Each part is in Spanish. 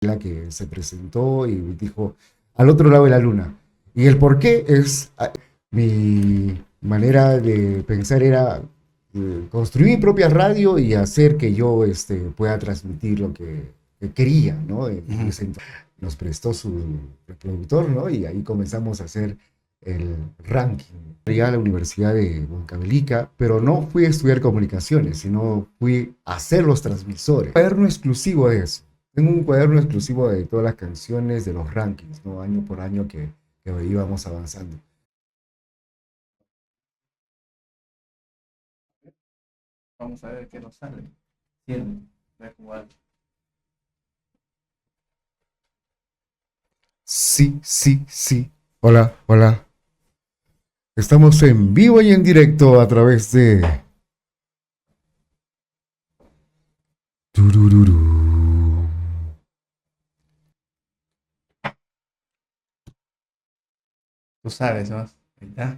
la que se presentó y dijo al otro lado de la luna. Y el por qué es, mi manera de pensar era construir mi propia radio y hacer que yo pueda transmitir lo que quería, ¿no? En Ujú. ese entonces nos prestó su reproductor, ¿no? Y ahí comenzamos a hacer el ranking. Llegué a la Universidad de Huancavelica, pero no fui a estudiar comunicaciones, sino fui a hacer los transmisores. Un cuaderno exclusivo de eso. Tengo un cuaderno exclusivo de todas las canciones de los rankings, ¿no? Año por año que íbamos avanzando. Vamos a ver qué nos sale. Cien. Voy a acomodar. Sí, sí, sí. Hola, hola. Estamos en vivo y en directo a través de... Turururú. Tú sabes, ¿no? Ahí está.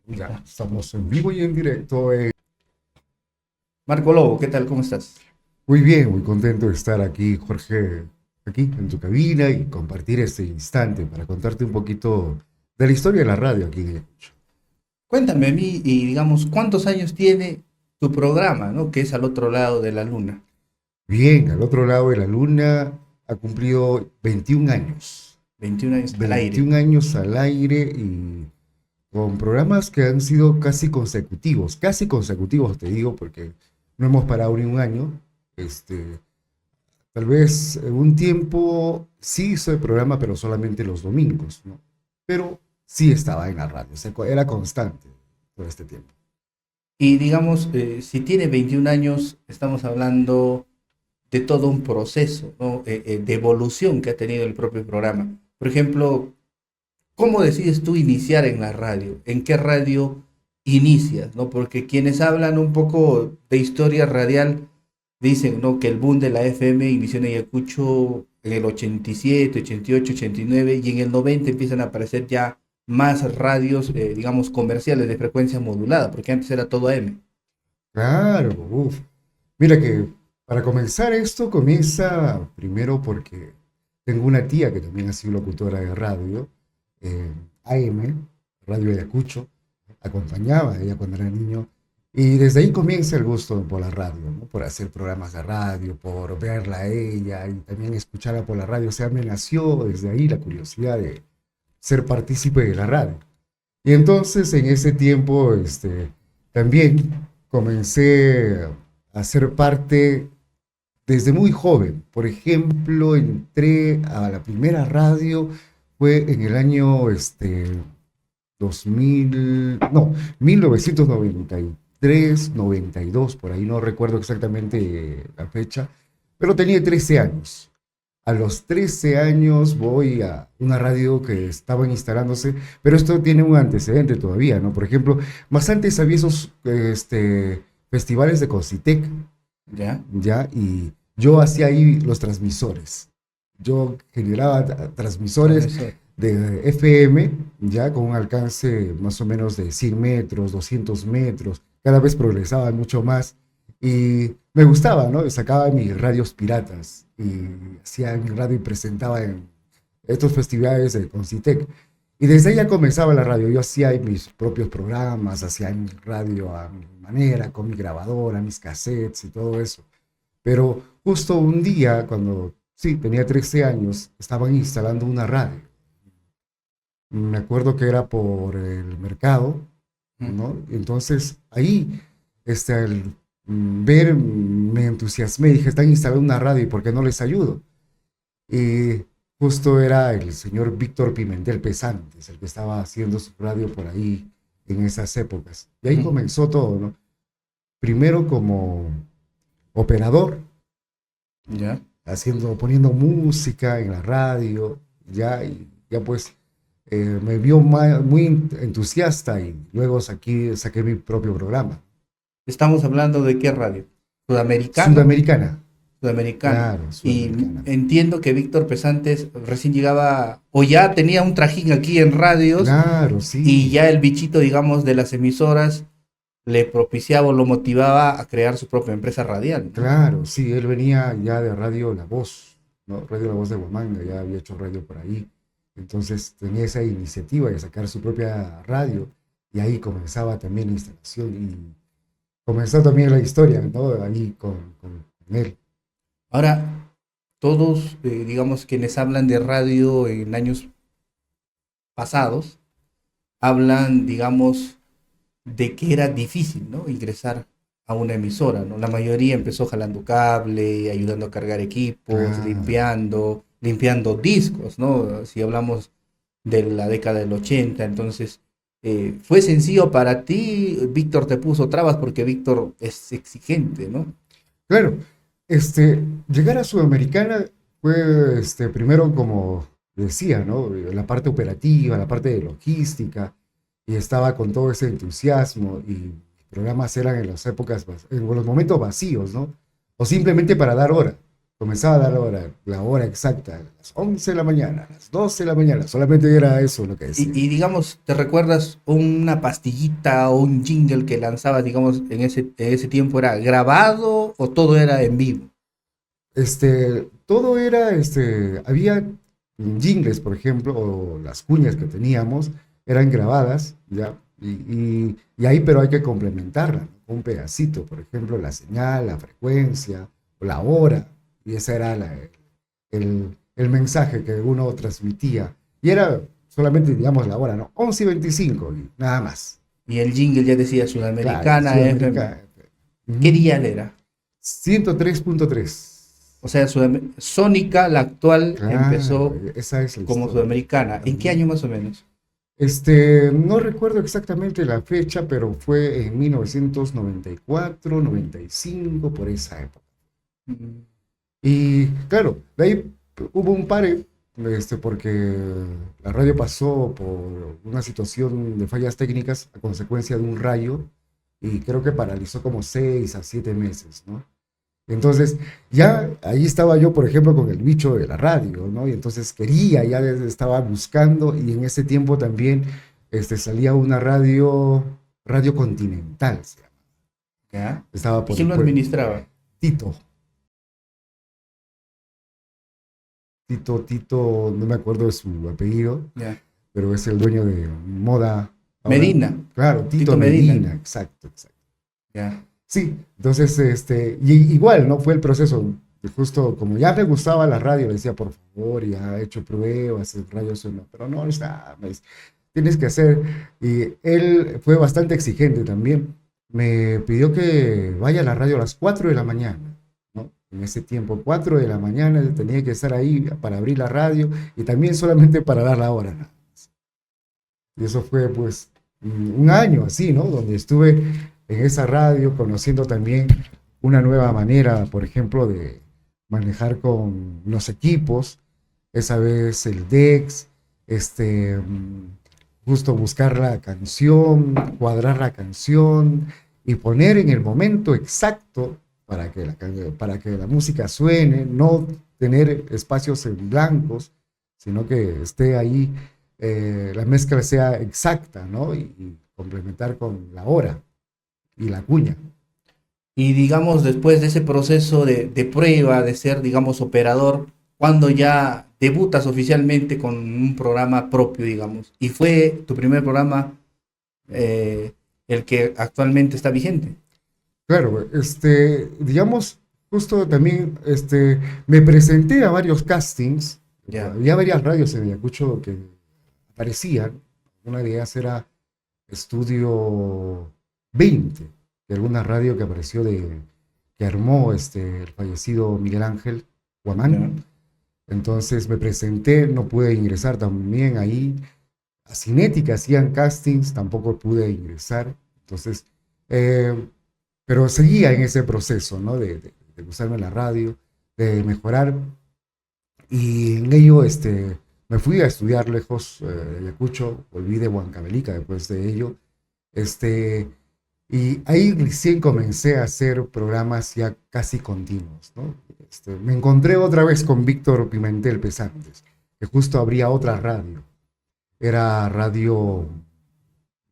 Ahí Ya, está. estamos en vivo y en directo. Marco Lobo, ¿qué tal? ¿Cómo estás? Muy bien, muy contento de estar aquí, Jorge, aquí en tu cabina y compartir este instante para contarte un poquito de la historia de la radio aquí en Ayacucho. Cuéntame a mí y digamos, ¿cuántos años tiene tu programa, ¿no? Que es al otro lado de la luna. Bien, al otro lado de la luna ha cumplido 21 años. 21 años al aire. 21 años al aire y con programas que han sido casi consecutivos te digo, porque no hemos parado ni un año. Este, Tal vez un tiempo sí hizo el programa, pero solamente los domingos, ¿no? Pero sí estaba en la radio, o sea, era constante todo este tiempo. Y digamos, si tiene 21 años, estamos hablando de todo un proceso, ¿no? De evolución que ha tenido el propio programa. Por ejemplo, ¿cómo decides tú iniciar en la radio? ¿En qué radio inicias? ¿No? Porque quienes hablan un poco de historia radial dicen, ¿no? Que el boom de la FM inició en Ayacucho en el 87, 88, 89 y en el 90 empiezan a aparecer ya más radios, digamos, comerciales de frecuencia modulada, porque antes era todo AM. Claro, uf. Mira que para comenzar esto comienza primero porque tengo una tía que también ha sido locutora de radio, AM, Radio Ayacucho, acompañaba a ella cuando era niño, y desde ahí comienza el gusto por la radio, ¿no? Por hacer programas de radio, por verla a ella y también escucharla por la radio. O sea, me nació desde ahí la curiosidad de ser partícipe de la radio. Y entonces en ese tiempo también comencé a ser parte desde muy joven. Por ejemplo, entré a la primera radio, fue en el año 2000, no, 1993, 92, por ahí no recuerdo exactamente la fecha, pero tenía 13 años. A los 13 años voy a una radio que estaba instalándose, pero esto tiene un antecedente todavía, ¿no? Por ejemplo, más antes había esos festivales de Concitec, ¿Ya? ¿ya? Y yo hacía ahí los transmisores. Yo generaba transmisores Transmisor. de FM, ya con un alcance más o menos de 100 metros, 200 metros, cada vez progresaba mucho más y me gustaba, ¿no? Sacaba mis radios piratas y hacía mi radio y presentaba en estos festivales de Concitec. Y desde ahí ya comenzaba la radio, yo hacía mis propios programas, hacía mi radio a mi manera, con mi grabadora, mis cassettes y todo eso. Pero justo un día, cuando sí, tenía 13 años, estaban instalando una radio. Me acuerdo que era por el mercado, Mm. ¿no? Entonces ahí, al ver, me entusiasmé, dije, están instalando una radio, ¿y por qué no les ayudo? Y justo era el señor Víctor Pimentel Pesantes, el que estaba haciendo su radio por ahí en esas épocas. Y ahí Mm. comenzó todo, ¿no? Primero como operador, ¿Ya? poniendo música en la radio, ya, y ya pues me vio muy entusiasta y luego saqué mi propio programa. Estamos hablando de qué radio. Sudamericana. Sudamericana, Sudamericana. claro, Y Sudamericana. entiendo que Víctor Pesantes recién llegaba o ya tenía un trajín aquí en radios Claro, y sí, ya el bichito, digamos, de las emisoras le propiciaba o lo motivaba a crear su propia empresa radial, ¿no? Claro, sí, él venía ya de Radio La Voz, ¿no? Radio La Voz de Huamanga, ya había hecho radio por ahí. Entonces tenía esa iniciativa de sacar su propia radio y ahí comenzaba también la instalación y comenzó también la historia, ¿no? Ahí con él. Ahora, todos, digamos, quienes hablan de radio en años pasados, hablan, digamos, de que era difícil, ¿no? Ingresar a una emisora, ¿no? La mayoría empezó jalando cable, ayudando a cargar equipos, Claro. limpiando discos, ¿no? Si hablamos de la década del 80, entonces, ¿fue sencillo para ti? Víctor te puso trabas porque Víctor es exigente, ¿no? Claro, llegar a Sudamericana fue primero, como decía, ¿no? La parte operativa, la parte de logística, y estaba con todo ese entusiasmo, y programas eran en las épocas, en los momentos vacíos, ¿no? O simplemente para dar hora. Comenzaba a dar hora, la hora exacta, a las 11 de la mañana, a las 12 de la mañana, solamente era eso lo que decía. Y digamos, ¿te recuerdas una pastillita o un jingle que lanzabas, digamos, en ese tiempo era grabado o todo era en vivo? Todo era, había jingles, por ejemplo, o las cuñas que teníamos, eran grabadas, ¿ya? Y ahí, pero hay que complementarla, ¿no? Un pedacito, por ejemplo, la señal, la frecuencia, o la hora, y ese era el mensaje que uno transmitía. Y era solamente, digamos, la hora, ¿no? 11:25, y nada más. Y el jingle ya decía Claro, Sudamericana FM. Sudamérica. ¿Qué Ujú. dial era? 103.3. O sea, Sónica, la actual, Claro, empezó esa es la como historia. Sudamericana. ¿En qué Ujú. año más o menos? No recuerdo exactamente la fecha, pero fue en 1994, 95, por esa época. Mm. Y claro, de ahí hubo un pare, porque la radio pasó por una situación de fallas técnicas a consecuencia de un rayo y creo que paralizó como 6 a 7 meses, ¿no? Entonces, ya ahí estaba yo, por ejemplo, con el bicho de la radio, ¿no? Y entonces quería, ya estaba buscando, y en ese tiempo también salía una radio, Radio Continental, se llama. ¿Ya? Estaba ¿Y por quién el lo pueblo. administraba? Tito, Tito, no me acuerdo de su apellido, Ya. pero es el dueño de Moda. Ahora, Medina, claro, Tito Tito Medina. Medina, exacto, exacto. Ya. Sí, entonces, y igual, ¿no? Fue el proceso, de justo como ya me gustaba la radio, le decía, por favor, ya he hecho pruebas, el radio suena, pero no, está, me dice, tienes que hacer, y él fue bastante exigente también, me pidió que vaya a la radio a las 4 de la mañana, ¿no? En ese tiempo, 4 de la mañana, él tenía que estar ahí para abrir la radio, y también solamente para dar la hora, ¿no? Y eso fue pues un año así, ¿no? Donde estuve en esa radio conociendo también una nueva manera, por ejemplo, de manejar con los equipos, esa vez el DEX, justo buscar la canción, cuadrar la canción y poner en el momento exacto para que la música suene, no tener espacios en blancos, sino que esté ahí, la mezcla sea exacta, ¿no? Y complementar con la hora y la cuña. Y digamos, después de ese proceso de prueba, de ser, digamos, operador, cuando ya debutas oficialmente con un programa propio, digamos, y fue tu primer programa, el que actualmente está vigente. Claro, digamos, justo también, me presenté a varios castings, Ya, había varias radios en Ayacucho que aparecían, una de ellas era Estudio 20, que era una radio que apareció que armó el fallecido Miguel Ángel ya. Guamán. Entonces me presenté, no pude ingresar también ahí. A Cinética hacían castings, tampoco pude ingresar. Entonces, eh, pero seguía en ese proceso, ¿no? De gustarme la radio, de mejorar. Y en ello, me fui a estudiar lejos, de Ayacucho, volví de Huancavelica después de ello. Este, y ahí recién comencé a hacer programas ya casi continuos, ¿no? Me encontré otra vez con Víctor Pimentel Pesantes, que justo abría otra radio. Era radio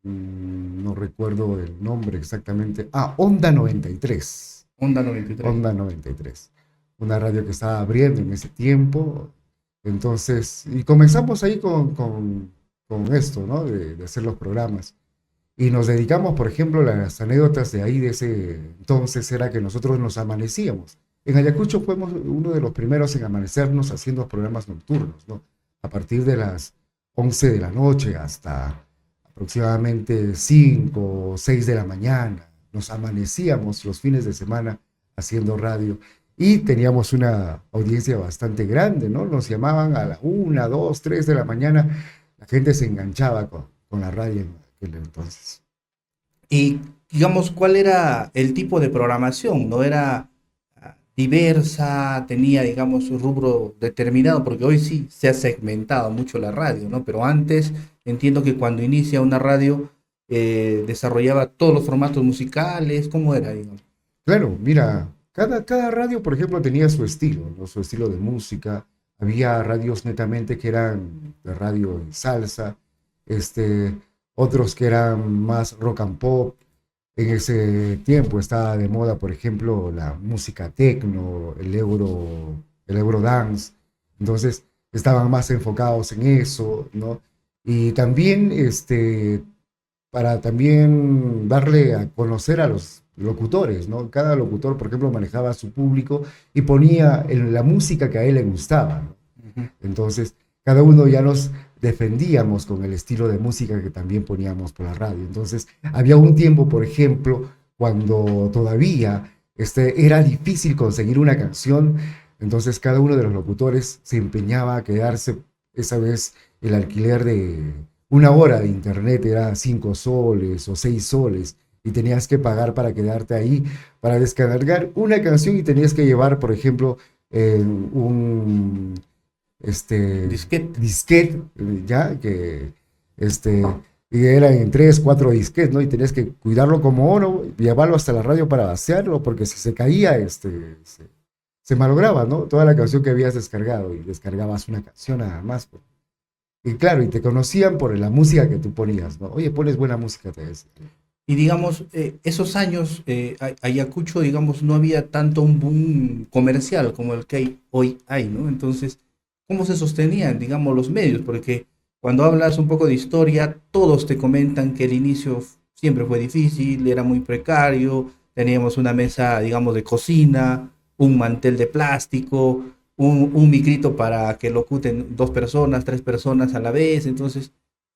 no recuerdo el nombre exactamente. Ah, Onda 93. Onda 93. Onda 93. Una radio que estaba abriendo en ese tiempo. Entonces, y comenzamos ahí con esto, ¿no? De hacer los programas. Y nos dedicamos, por ejemplo, las anécdotas de ahí de ese entonces era que nosotros nos amanecíamos. En Ayacucho fuimos uno de los primeros en amanecernos haciendo programas nocturnos, ¿no? A partir de las 11 de la noche hasta aproximadamente 5 o 6 de la mañana. Nos amanecíamos los fines de semana haciendo radio y teníamos una audiencia bastante grande, ¿no? Nos llamaban a la 1, 2, 3 de la mañana. La gente se enganchaba con la radio en aquel entonces. Y digamos, ¿cuál era el tipo de programación? ¿No era diversa, tenía, digamos, un rubro determinado? Porque hoy sí se ha segmentado mucho la radio, ¿no? Pero antes entiendo que cuando inicia una radio desarrollaba todos los formatos musicales. ¿Cómo era, digamos? Claro, mira, cada radio, por ejemplo, tenía su estilo, ¿no? Su estilo de música. Había radios netamente que eran de radio y salsa, este, otros que eran más rock and pop. En ese tiempo estaba de moda, por ejemplo, la música techno, el eurodance. Entonces, estaban más enfocados en eso, ¿no? Y también, para también darle a conocer a los locutores, ¿no? Cada locutor, por ejemplo, manejaba a su público y ponía la música que a él le gustaba, ¿no? Ujú. Entonces, cada uno ya nos defendíamos con el estilo de música que también poníamos por la radio. Entonces, había un tiempo, por ejemplo, cuando todavía era difícil conseguir una canción, entonces cada uno de los locutores se empeñaba a quedarse, esa vez el alquiler de 1 hora de internet era 5 soles o 6 soles, y tenías que pagar para quedarte ahí, para descargar una canción y tenías que llevar, por ejemplo, un Disquete. disquete, ya, que este, y eran en 3, 4 disquetes, ¿no? Y tenías que cuidarlo como oro, llevarlo hasta la radio para vaciarlo, porque si se caía, se malograba, ¿no? Toda la canción que habías descargado, y descargabas una canción nada más, pues. Y claro, y te conocían por la música que tú ponías, ¿no? Oye, pones buena música, te decía. Y digamos, esos años, Ayacucho, digamos, no había tanto un boom comercial como el que hoy hay, ¿no? Entonces, ¿cómo se sostenían, digamos, los medios? Porque cuando hablas un poco de historia, todos te comentan que el inicio siempre fue difícil, era muy precario, teníamos una mesa, digamos, de cocina, un mantel de plástico, un micrito para que locuten 2 personas, 3 personas a la vez. Entonces,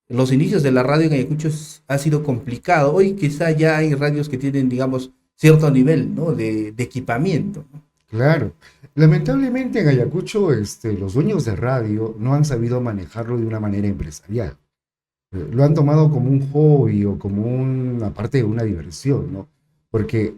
los inicios de la radio en Ayacucho ha sido complicado. Hoy quizá ya hay radios que tienen, digamos, cierto nivel, ¿no? de equipamiento, ¿no? Claro. Lamentablemente en Ayacucho, los dueños de radio no han sabido manejarlo de una manera empresarial. Lo han tomado como un hobby o como una parte de una diversión, ¿no? Porque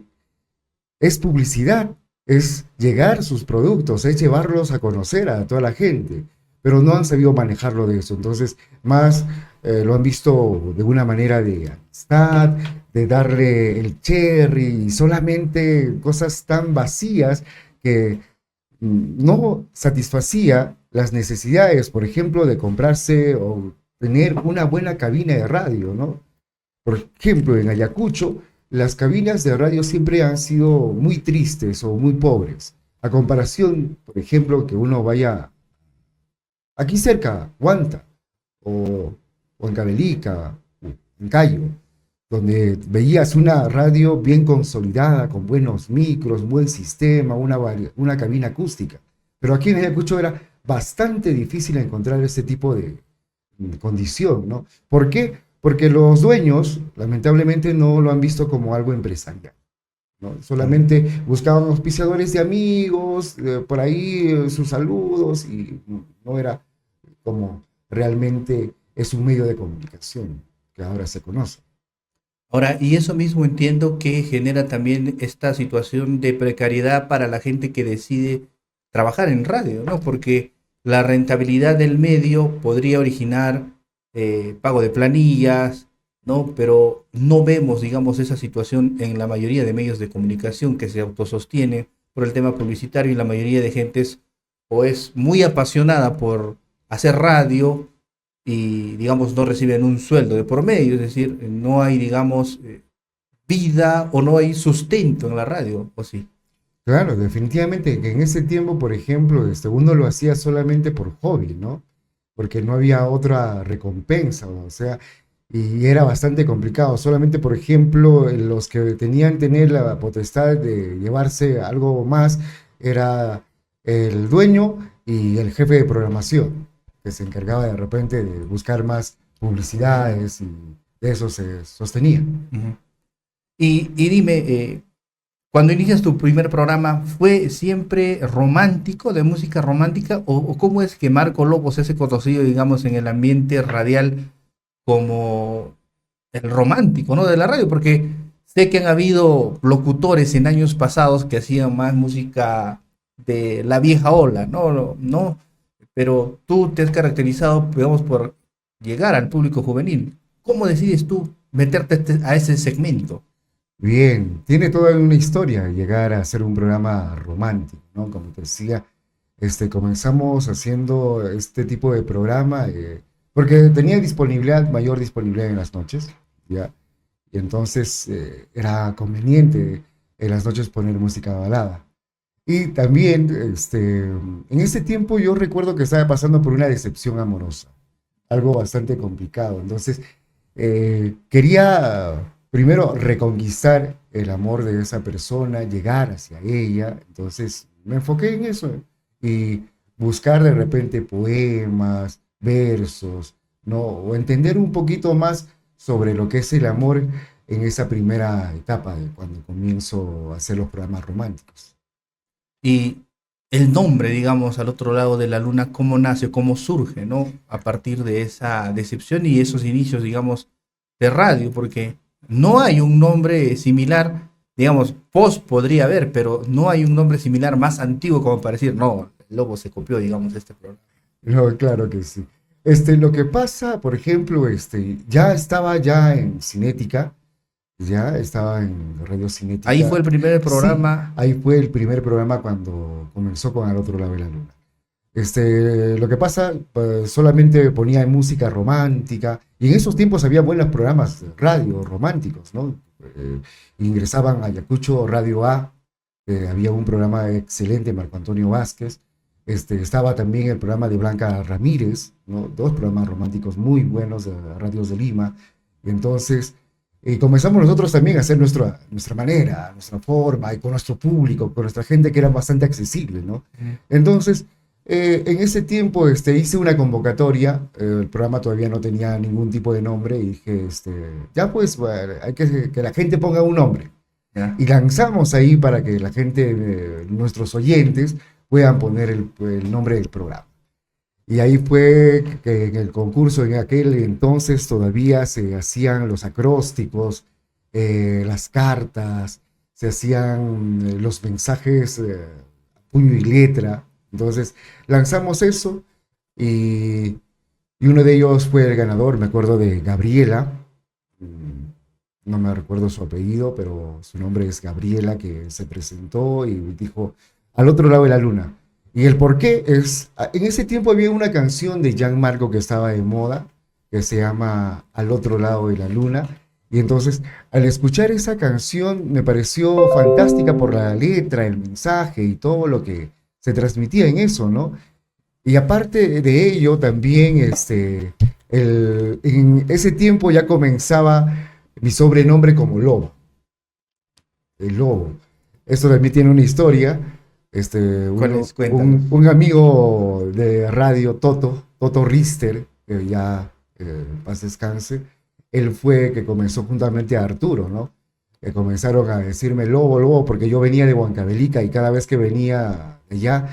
es publicidad, es llegar sus productos, es llevarlos a conocer a toda la gente, pero no han sabido manejarlo de eso. Entonces, más lo han visto de una manera de amistad, de darle el cherry, y solamente cosas tan vacías que no satisfacía las necesidades, por ejemplo, de comprarse o tener una buena cabina de radio, ¿no? Por ejemplo, en Ayacucho, las cabinas de radio siempre han sido muy tristes o muy pobres. A comparación, por ejemplo, que uno vaya aquí cerca, Huanta, o, o en Cabelica, en Cayo, donde veías una radio bien consolidada, con buenos micros, buen sistema, una cabina acústica. Pero aquí en Ayacucho era bastante difícil encontrar ese tipo de condición, ¿no? ¿Por qué? Porque los dueños, lamentablemente, no lo han visto como algo empresarial, ¿no? Solamente buscaban auspiciadores de amigos, por ahí sus saludos, y no era como realmente es un medio de comunicación que ahora se conoce. Ahora, y eso mismo entiendo que genera también esta situación de precariedad para la gente que decide trabajar en radio, ¿no? Porque la rentabilidad del medio podría originar pago de planillas, ¿no? Pero no vemos, digamos, esa situación en la mayoría de medios de comunicación que se autosostienen por el tema publicitario, y la mayoría de gente es o es muy apasionada por hacer radio y, digamos, no reciben un sueldo de por medio, es decir, no hay, digamos, vida o no hay sustento en la radio, ¿o sí? Claro, definitivamente que en ese tiempo, por ejemplo, uno lo hacía solamente por hobby, ¿no? Porque no había otra recompensa, o sea, y era bastante complicado. Solamente, por ejemplo, los que tenían tener la potestad de llevarse algo más era el dueño y el jefe de programación, que se encargaba de repente de buscar más publicidades y de eso se sostenía. Ujú. Y dime, cuando inicias tu primer programa, ¿fue siempre romántico, de música romántica, o cómo es que Marco Lobo se hace conocido, digamos, en el ambiente radial como el romántico, ¿no? De la radio? Porque sé que han habido locutores en años pasados que hacían más música de la vieja ola, ¿no? No, pero tú te has caracterizado, digamos, por llegar al público juvenil. ¿Cómo decides tú meterte a ese segmento? Bien, tiene toda una historia llegar a hacer un programa romántico, ¿no? Como te decía, comenzamos haciendo este tipo de programa porque tenía disponibilidad, mayor disponibilidad en las noches, ¿ya? Y entonces era conveniente en las noches poner música balada. Y también, en ese tiempo yo recuerdo que estaba pasando por una decepción amorosa, algo bastante complicado. Entonces, quería primero reconquistar el amor de esa persona, llegar hacia ella. Entonces, me enfoqué en eso y buscar de repente poemas, versos, ¿no? O entender un poquito más sobre lo que es el amor en esa primera etapa de cuando comienzo a hacer los programas románticos. Y el nombre, digamos, al otro lado de la luna, cómo nace, cómo surge, ¿no? A partir de esa decepción y esos inicios, digamos, de radio, porque no hay un nombre similar, digamos, post podría haber, pero no hay un nombre similar más antiguo como para decir, no, el Lobo se copió, digamos, de este programa. No, claro que sí. Lo que pasa, por ejemplo, ya estaba ya en Cinética, ya estaba en Radio Ahí fue Cinética. el primer Sí, programa. ahí fue el primer programa cuando comenzó con Al otro lado de la luna. Lo que pasa, pues, solamente ponía música romántica, y en esos tiempos había buenos programas de radio románticos, ¿no? Ingresaban a Ayacucho Radio A, había un programa excelente, Marco Antonio Vázquez. Estaba también el programa de Blanca Ramírez, ¿no? Dos programas románticos muy buenos de radios de Lima. Y entonces comenzamos nosotros también a hacer nuestra manera, nuestra forma, y con nuestro público, con nuestra gente que era bastante accesible, ¿no? Entonces, en ese tiempo hice una convocatoria, el programa todavía no tenía ningún tipo de nombre, y dije, ya pues, bueno, hay que la gente ponga un nombre. ¿Ya? Y lanzamos ahí para que la gente, nuestros oyentes, puedan poner el nombre del programa. Y ahí fue que en el concurso, en aquel entonces, todavía se hacían los acrósticos, las cartas, se hacían los mensajes puño y letra. Entonces lanzamos eso y, y uno de ellos fue el ganador, me acuerdo de Gabriela. No me recuerdo su apellido, pero su nombre es Gabriela, que se presentó y dijo Al otro lado de la luna. Y el por qué es, en ese tiempo había una canción de Gianmarco que estaba de moda, que se llama Al otro lado de la luna. Y entonces, al escuchar esa canción, me pareció fantástica por la letra, el mensaje y todo lo que se transmitía en eso, ¿no? Y aparte de ello, también en ese tiempo ya comenzaba mi sobrenombre como Lobo, el Lobo. Esto también tiene una historia. ¿Cuál es? Cuéntanos. Un amigo de radio, Toto Rister, que ya paz descanse, él fue que comenzó juntamente a Arturo, ¿no? Que comenzaron a decirme Lobo, Lobo, porque yo venía de Huancavelica y cada vez que venía allá,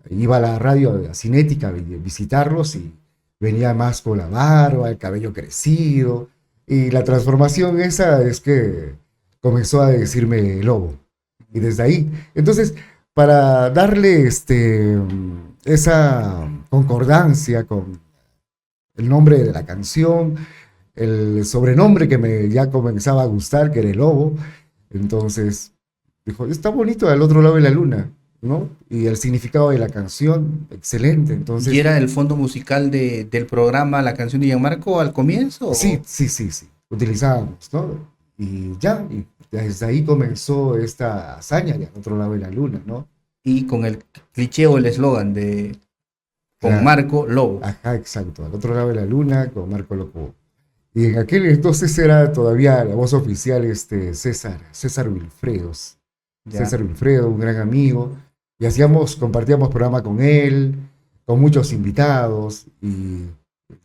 iba a la radio, a Cinética, a visitarlos y venía más con la barba, el cabello crecido. Y la transformación esa es que comenzó a decirme Lobo. Y desde ahí, entonces, para darle esa concordancia con el nombre de la canción, el sobrenombre que me ya comenzaba a gustar, que era el Lobo, entonces dijo, está bonito al otro lado de la luna. ¿no? Y el significado de la canción, excelente. ¿Y Entonces, era el fondo musical del programa La canción de Gianmarco al comienzo? sí, sí, sí, sí, utilizábamos, ¿no? Y ya, y desde ahí comenzó esta hazaña de Al otro lado de la luna, ¿no? Y con el cliché o el eslogan de con Claro, Marco Lobo. ajá, exacto, Al otro lado de la luna con Marco Loco. Y en aquel entonces era todavía la voz oficial César Wilfredos. Ya. César Wilfredo, un gran amigo, y compartíamos programa con él, con muchos invitados, y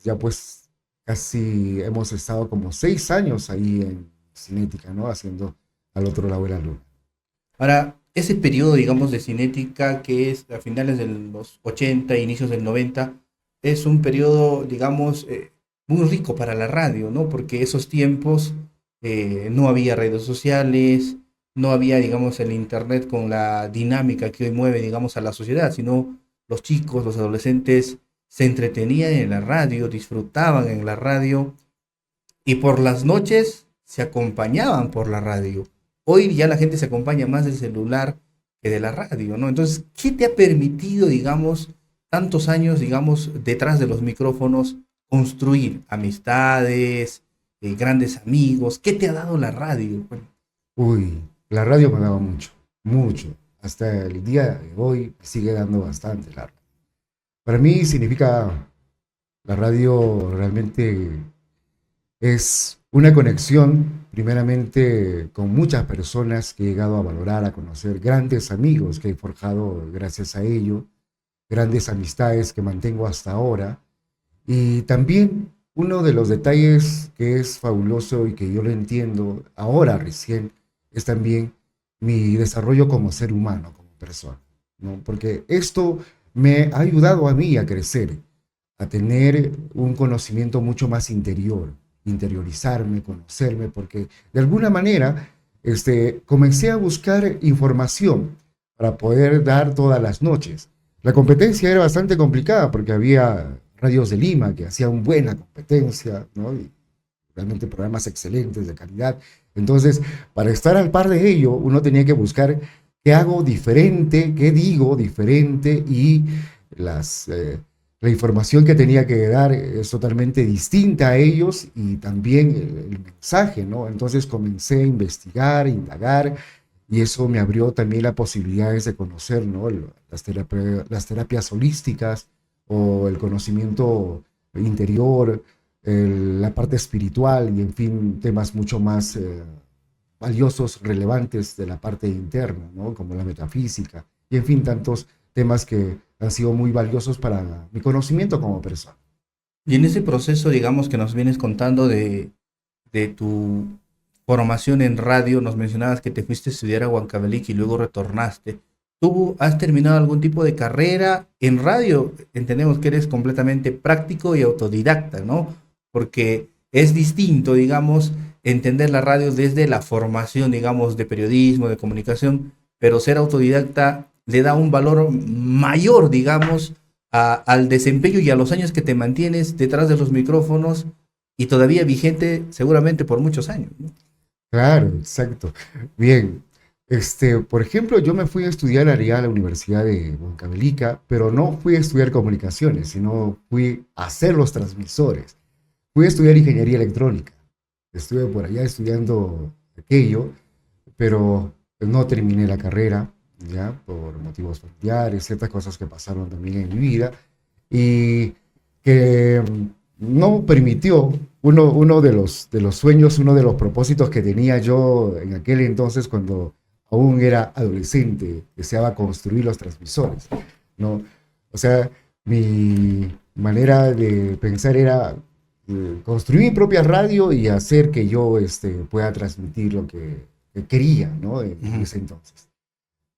ya pues casi hemos estado como 6 años ahí en Cinética, ¿no? Haciendo Al otro lado de la luna. Ahora, ese periodo, digamos, de cinética que es a finales de los 80, inicios del 90, es un periodo, digamos, muy rico para la radio, ¿no? Porque esos tiempos no había redes sociales, no había, digamos, el internet con la dinámica que hoy mueve, digamos, a la sociedad, sino los chicos, los adolescentes se entretenían en la radio, disfrutaban en la radio y por las noches se acompañaban por la radio. Hoy ya la gente se acompaña más del celular que de la radio, ¿no? Entonces, ¿qué te ha permitido, digamos, tantos años, digamos, detrás de los micrófonos, construir amistades, grandes amigos? ¿Qué te ha dado la radio? Bueno, Uy, la radio me daba mucho, mucho. Hasta el día de hoy me sigue dando bastante la radio. Para mí significa la radio realmente es una conexión, primeramente, con muchas personas que he llegado a valorar, a conocer, grandes amigos que he forjado gracias a ello, grandes amistades que mantengo hasta ahora. Y también uno de los detalles que es fabuloso y que yo lo entiendo ahora recién es también mi desarrollo como ser humano, como persona, ¿no? Porque esto me ha ayudado a mí a crecer, a tener un conocimiento mucho más interior, interiorizarme, conocerme, porque de alguna manera comencé a buscar información para poder dar todas las noches. La competencia era bastante complicada porque había radios de Lima que hacían buena competencia, ¿no? Y realmente programas excelentes, de calidad. Entonces, para estar al par de ello, uno tenía que buscar qué hago diferente, qué digo diferente y las, eh, la información que tenía que dar es totalmente distinta a ellos y también el mensaje, ¿no? Entonces comencé a investigar, indagar y eso me abrió también las posibilidades de conocer, ¿no? Las terapias holísticas o el conocimiento interior, la parte espiritual y en fin, temas mucho más valiosos, relevantes de la parte interna, ¿no? Como la metafísica y en fin, tantos temas que han sido muy valiosos para mi conocimiento como persona. y en ese proceso, digamos, que nos vienes contando de tu formación en radio, nos mencionabas que te fuiste a estudiar a Huancavelic y luego retornaste. ¿Tú has terminado algún tipo de carrera en radio? Entendemos que eres completamente práctico y autodidacta, ¿no? Porque es distinto, digamos, entender la radio desde la formación, digamos, de periodismo, de comunicación, pero ser autodidacta le da un valor mayor, digamos, al desempeño y a los años que te mantienes detrás de los micrófonos y todavía vigente seguramente por muchos años, ¿no? Claro, exacto. Bien, por ejemplo, yo me fui a estudiar allá a la Universidad de Huancavelica, pero no fui a estudiar comunicaciones, sino fui a hacer los transmisores. Fui a estudiar ingeniería electrónica. Estuve por allá estudiando aquello, pero no terminé la carrera, ya, por motivos familiares, ciertas cosas que pasaron también en mi vida, y que no permitió uno de los sueños, uno de los propósitos que tenía yo en aquel entonces cuando aún era adolescente, deseaba construir los transmisores, ¿no? O sea, mi manera de pensar era construir mi propia radio y hacer que yo pueda transmitir lo que quería, ¿no? En Ujú. ese entonces.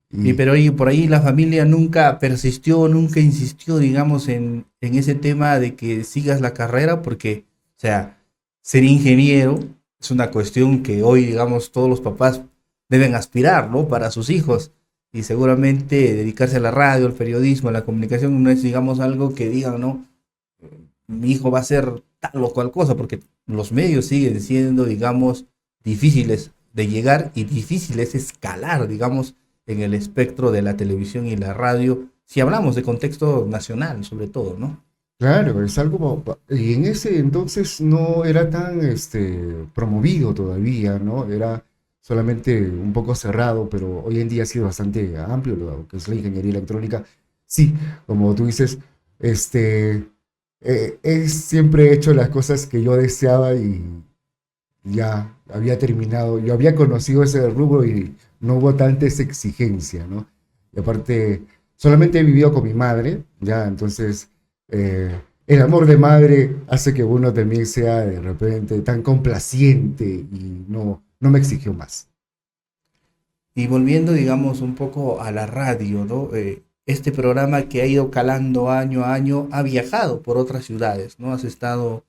Y Y pero ahí, por ahí la familia nunca persistió, nunca insistió, digamos, en ese tema de que sigas la carrera, porque, o sea, ser ingeniero es una cuestión que hoy, digamos, todos los papás deben aspirar, ¿no? Para sus hijos. Y seguramente dedicarse a la radio, al periodismo, a la comunicación, no es, digamos, algo que digan, ¿no? Mi hijo va a ser tal o cual cosa, porque los medios siguen siendo, digamos, difíciles de llegar y difíciles escalar, digamos, en el espectro de la televisión y la radio, si hablamos de contexto nacional, sobre todo, ¿no? Claro, es algo, y en ese entonces no era tan promovido todavía, ¿no? Era solamente un poco cerrado, pero hoy en día ha sido bastante amplio lo que es la ingeniería electrónica. Sí, como tú dices, este, siempre he hecho las cosas que yo deseaba y ya había terminado, yo había conocido ese rubro y no hubo tanta esa exigencia, ¿no? Y aparte, solamente he vivido con mi madre, ya, entonces el amor de madre hace que uno también sea de repente tan complaciente y no me exigió más. Y volviendo, digamos, un poco a la radio, ¿no? Este programa que ha ido calando año a año ha viajado por otras ciudades, ¿no? Has estado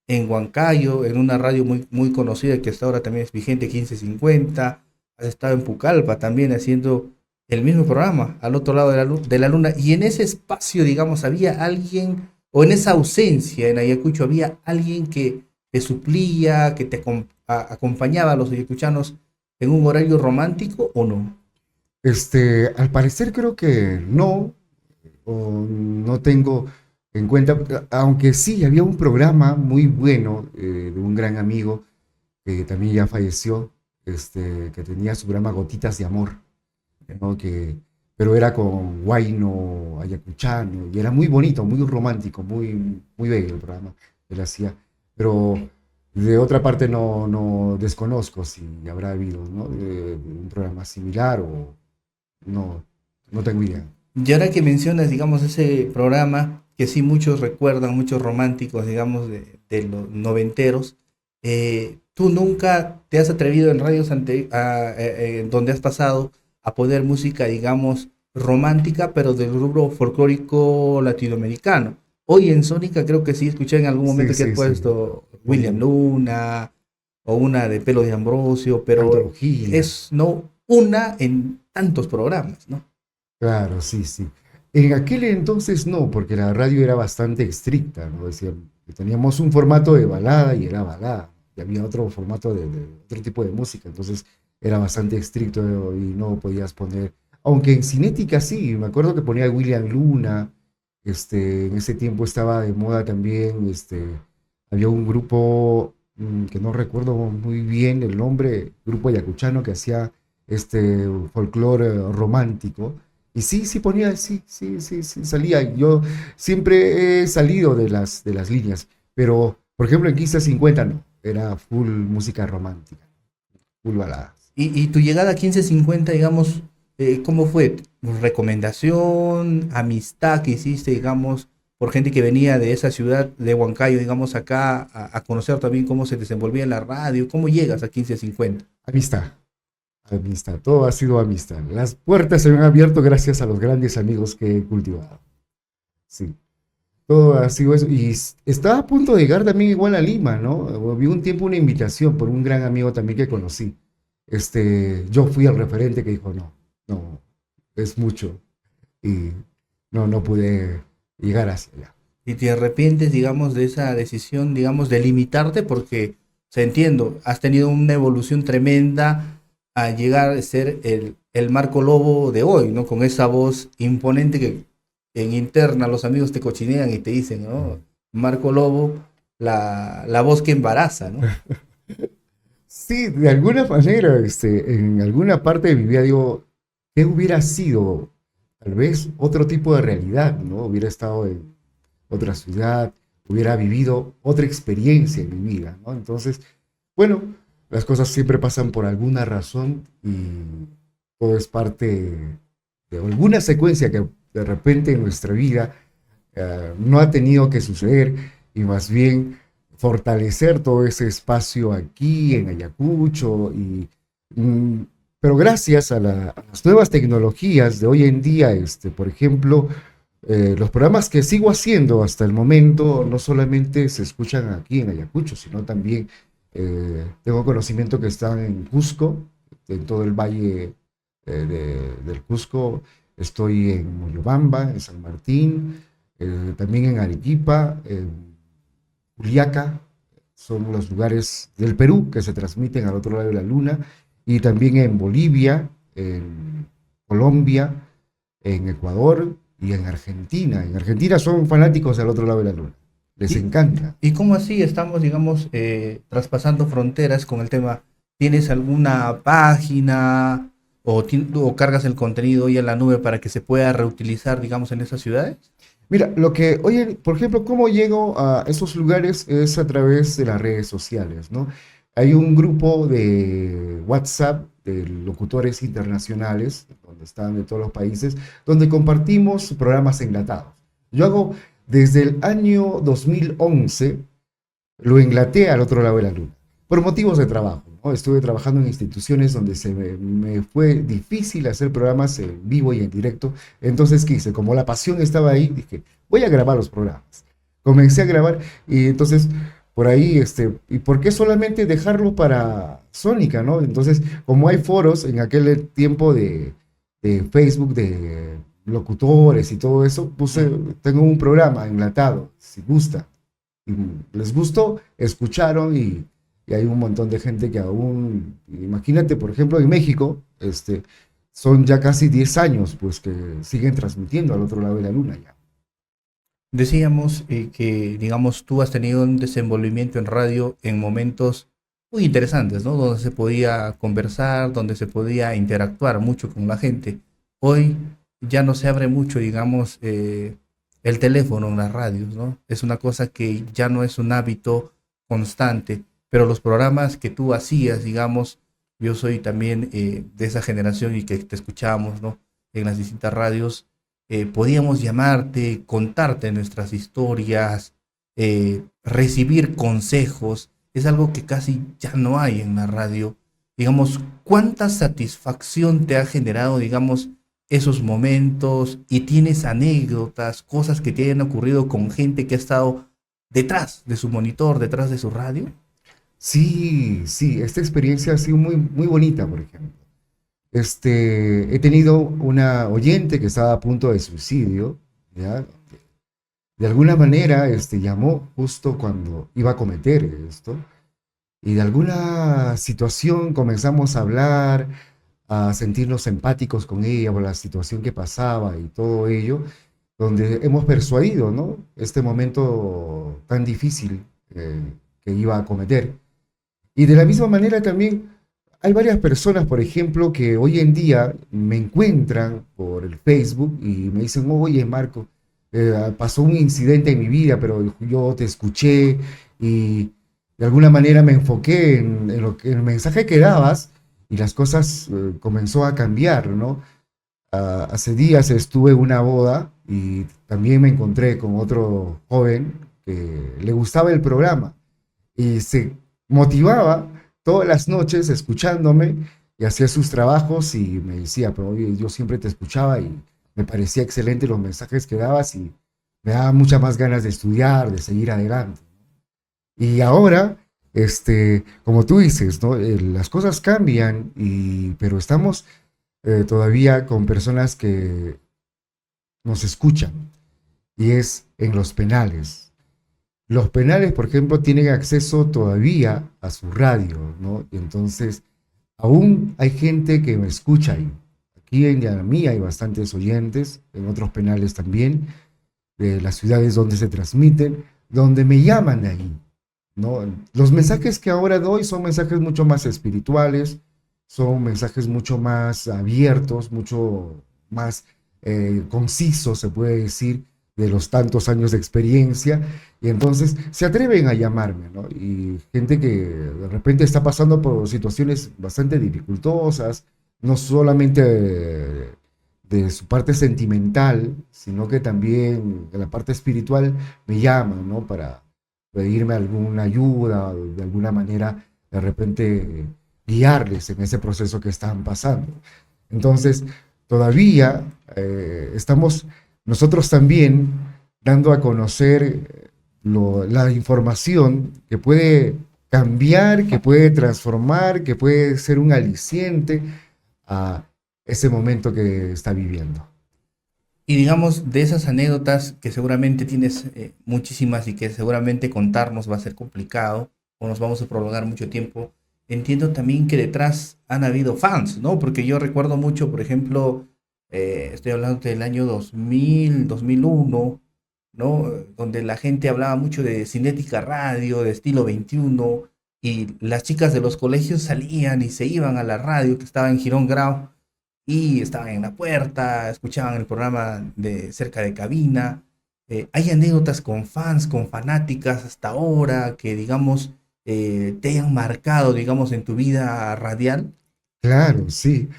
en Huancayo, en una radio muy, muy conocida que hasta ahora también es vigente, 1550. Has estado en Pucallpa también haciendo el mismo programa, al otro lado de de la luna. Y en ese espacio, digamos, había alguien, o en esa ausencia en Ayacucho, había alguien que te suplía, que te acompañaba a los ayacuchanos en un horario romántico o no. Al parecer creo que no, o no tengo en cuenta, aunque sí, había un programa muy bueno de un gran amigo que también ya falleció, que tenía su programa Gotitas de Amor, ¿no? Pero era con Huayno Ayacuchano y era muy bonito, muy romántico, muy bello el programa que él hacía. Pero de otra parte no desconozco si habrá habido, ¿no? De un programa similar o no, no tengo idea. Y ahora que mencionas, digamos, ese programa que sí muchos recuerdan, muchos románticos, digamos, de los noventeros, ¿tú nunca te has atrevido en radios donde has pasado a poner música, digamos, romántica, pero del rubro folclórico latinoamericano? Hoy en Sónica creo que sí escuché en algún Sí, momento que has sí, sí. puesto William Un- Luna o una de Pelo de Ambrosio, pero Antología. es no una en tantos programas, ¿no? Claro, sí, sí. En aquel entonces no, porque la radio era bastante estricta, ¿no? Decían que teníamos un formato de balada y era balada, y había otro formato de otro tipo de música, entonces era bastante estricto y no podías poner, aunque en Cinética sí, me acuerdo que ponía William Luna, en ese tiempo estaba de moda también, había un grupo que no recuerdo muy bien el nombre, grupo ayacuchano que hacía folclore romántico y sí, sí ponía, sí, salía. Yo siempre he salido de las líneas, pero por ejemplo en 1550 no, era full música romántica, full baladas. Y tu llegada a 1550, digamos, ¿cómo fue? ¿Recomendación, amistad que hiciste, digamos, por gente que venía de esa ciudad de Huancayo, digamos, acá a conocer también cómo se desenvolvía en la radio? ¿Cómo llegas a 1550? Amistad, amistad, todo ha sido amistad. Las puertas se me han abierto gracias a los grandes amigos que he cultivado. Sí, todo ha sido eso. Y estaba a punto de llegar también igual a Lima, ¿no? Había un tiempo una invitación por un gran amigo también que conocí. Yo fui el referente que dijo, no, es mucho. Y no pude llegar hacia allá. Y te arrepientes, digamos, de esa decisión, digamos, de limitarte, porque, se entiendo, has tenido una evolución tremenda a llegar a ser el Marco Lobo de hoy, ¿no? Con esa voz imponente que en interna los amigos te cochinean y te dicen, ¿no? Marco Lobo, la voz que embaraza, ¿no? Sí, de alguna manera, en alguna parte de mi vida digo, ¿qué hubiera sido? Tal vez otro tipo de realidad, ¿no? Hubiera estado en otra ciudad, hubiera vivido otra experiencia en mi vida, ¿no? Entonces, bueno, las cosas siempre pasan por alguna razón y todo es parte de alguna secuencia que de repente en nuestra vida no ha tenido que suceder y más bien fortalecer todo ese espacio aquí en Ayacucho mm, pero gracias a las nuevas tecnologías de hoy en día, por ejemplo, los programas que sigo haciendo hasta el momento no solamente se escuchan aquí en Ayacucho, sino también tengo conocimiento que están en Cusco, en todo el valle del Cusco. Estoy en Moyobamba, en San Martín, también en Arequipa, en Juliaca, son los lugares del Perú que se transmiten al otro lado de la luna, y también en Bolivia, en Colombia, en Ecuador y en Argentina. En Argentina son fanáticos del otro lado de la luna. Les ¿Y, encanta. y cómo así estamos, digamos, traspasando fronteras con el tema? ¿Tienes alguna página o cargas el contenido hoy en la nube para que se pueda reutilizar, digamos, en esas ciudades? Mira, lo que, oye, por ejemplo, cómo llego a esos lugares es a través de las redes sociales, ¿no? Hay un grupo de WhatsApp de locutores internacionales, donde están de todos los países, donde compartimos programas enlatados. Yo hago desde el año 2011, lo enlaté al otro lado de la luna, por motivos de trabajo, ¿no? Estuve trabajando en instituciones donde me fue difícil hacer programas en vivo y en directo, entonces quise, como la pasión estaba ahí, dije, voy a grabar los programas. Comencé a grabar y entonces por ahí, ¿y por qué solamente dejarlo para Sónica, no? Entonces, como hay foros en aquel tiempo de Facebook, de locutores y todo eso, tengo un programa enlatado, si gusta y les gustó, escucharon y hay un montón de gente que aún, imagínate, por ejemplo, en México, son ya casi 10 años, pues que siguen transmitiendo al otro lado de la luna ya. Decíamos que, digamos, tú has tenido un desenvolvimiento en radio en momentos muy interesantes, ¿no? Donde se podía conversar, donde se podía interactuar mucho con la gente. Hoy ya no se abre mucho, digamos, el teléfono en las radios, ¿no? Es una cosa que ya no es un hábito constante, pero los programas que tú hacías, digamos, yo soy también de esa generación y que te escuchábamos, ¿no? En las distintas radios podíamos llamarte, contarte nuestras historias, recibir consejos. Es algo que casi ya no hay en la radio. Digamos, ¿cuánta satisfacción te ha generado, digamos, esos momentos? Y tienes anécdotas, cosas que te hayan ocurrido con gente que ha estado detrás de su monitor, detrás de su radio. Sí, sí, esta experiencia ha sido muy, muy bonita, por ejemplo. He tenido una oyente que estaba a punto de suicidio, ¿ya? De alguna manera, llamó justo cuando iba a cometer esto, y de alguna situación comenzamos a hablar, a sentirnos empáticos con ella por la situación que pasaba y todo ello, donde hemos persuadido, ¿no? Este momento tan difícil que iba a cometer. Y de la misma manera también hay varias personas, por ejemplo, que hoy en día me encuentran por el Facebook y me dicen, oye, Marco, pasó un incidente en mi vida, pero yo te escuché y de alguna manera me enfoqué en el mensaje que dabas y las cosas comenzó a cambiar, ¿no? Hace días estuve en una boda y también me encontré con otro joven que le gustaba el programa y se motivaba todas las noches escuchándome y hacía sus trabajos y me decía, pero oye, yo siempre te escuchaba y me parecía excelente los mensajes que dabas y me daba muchas más ganas de estudiar, de seguir adelante. Y ahora, como tú dices, ¿no? Las cosas cambian, pero estamos todavía con personas que nos escuchan y es en los penales. Los penales, por ejemplo, tienen acceso todavía a su radio, ¿no? Y entonces, aún hay gente que me escucha ahí. Aquí en Yanamí hay bastantes oyentes, en otros penales también, de las ciudades donde se transmiten, donde me llaman de ahí, ¿no? Los mensajes que ahora doy son mensajes mucho más espirituales, son mensajes mucho más abiertos, mucho más concisos, se puede decir, de los tantos años de experiencia, y entonces se atreven a llamarme, ¿no? Y gente que de repente está pasando por situaciones bastante dificultosas, no solamente de su parte sentimental, sino que también de la parte espiritual me llaman, ¿no? Para pedirme alguna ayuda, de alguna manera, de repente guiarles en ese proceso que están pasando. Entonces, todavía estamos nosotros también dando a conocer la información que puede cambiar, que puede transformar, que puede ser un aliciente a ese momento que está viviendo. Y digamos, de esas anécdotas que seguramente tienes muchísimas y que seguramente contarnos va a ser complicado o nos vamos a prolongar mucho tiempo, entiendo también que detrás han habido fans, ¿no? Porque yo recuerdo mucho, por ejemplo, estoy hablando del año 2000, 2001, ¿no? Donde la gente hablaba mucho de Cinética Radio, de Estilo 21, y las chicas de los colegios salían y se iban a la radio que estaba en Girón Grau y estaban en la puerta, escuchaban el programa de cerca de cabina. ¿Hay anécdotas con fans, con fanáticas hasta ahora que, digamos, te hayan marcado, digamos, en tu vida radial? Claro, sí.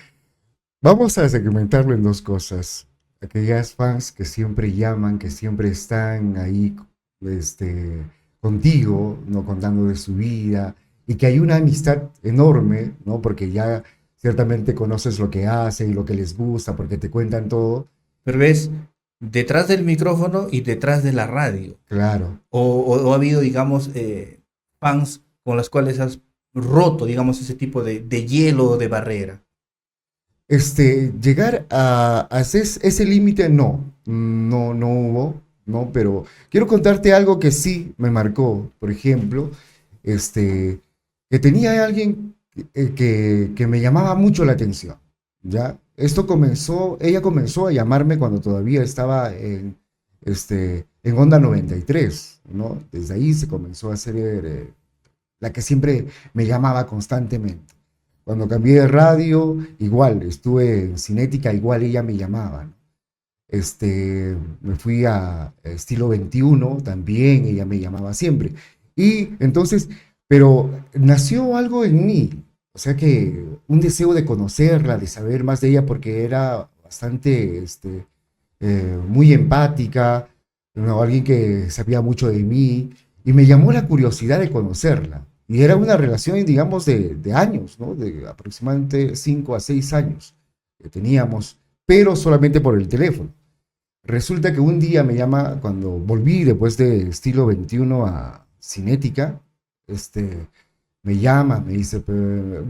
Vamos a segmentarlo en dos cosas. Aquellas fans que siempre llaman, que siempre están ahí, este, contigo, ¿no? Contando de su vida, y que hay una amistad enorme, ¿no? Porque ya ciertamente conoces lo que hacen y lo que les gusta, porque te cuentan todo. Pero ves, detrás del micrófono y detrás de la radio. Claro. O ha habido, digamos, fans con las cuales has roto, digamos, ese tipo de hielo o de barrera. Llegar a ese límite, no hubo, no, pero quiero contarte algo que sí me marcó. Por ejemplo, este, que tenía alguien que me llamaba mucho la atención, ¿ya? Ella comenzó a llamarme cuando todavía estaba en Onda 93, ¿no? Desde ahí se comenzó a hacer la que siempre me llamaba constantemente. Cuando cambié de radio, igual, estuve en Cinética, igual ella me llamaba, ¿no? Me fui a Estilo 21, también ella me llamaba siempre. Y entonces, pero nació algo en mí, o sea que un deseo de conocerla, de saber más de ella, porque era bastante, muy empática, ¿no? Alguien que sabía mucho de mí, y me llamó la curiosidad de conocerla. Y era una relación, digamos, de años, ¿no? De aproximadamente 5 a 6 años que teníamos, pero solamente por el teléfono. Resulta que un día me llama, cuando volví después de Estilo 21 a Cinética, me llama, me dice,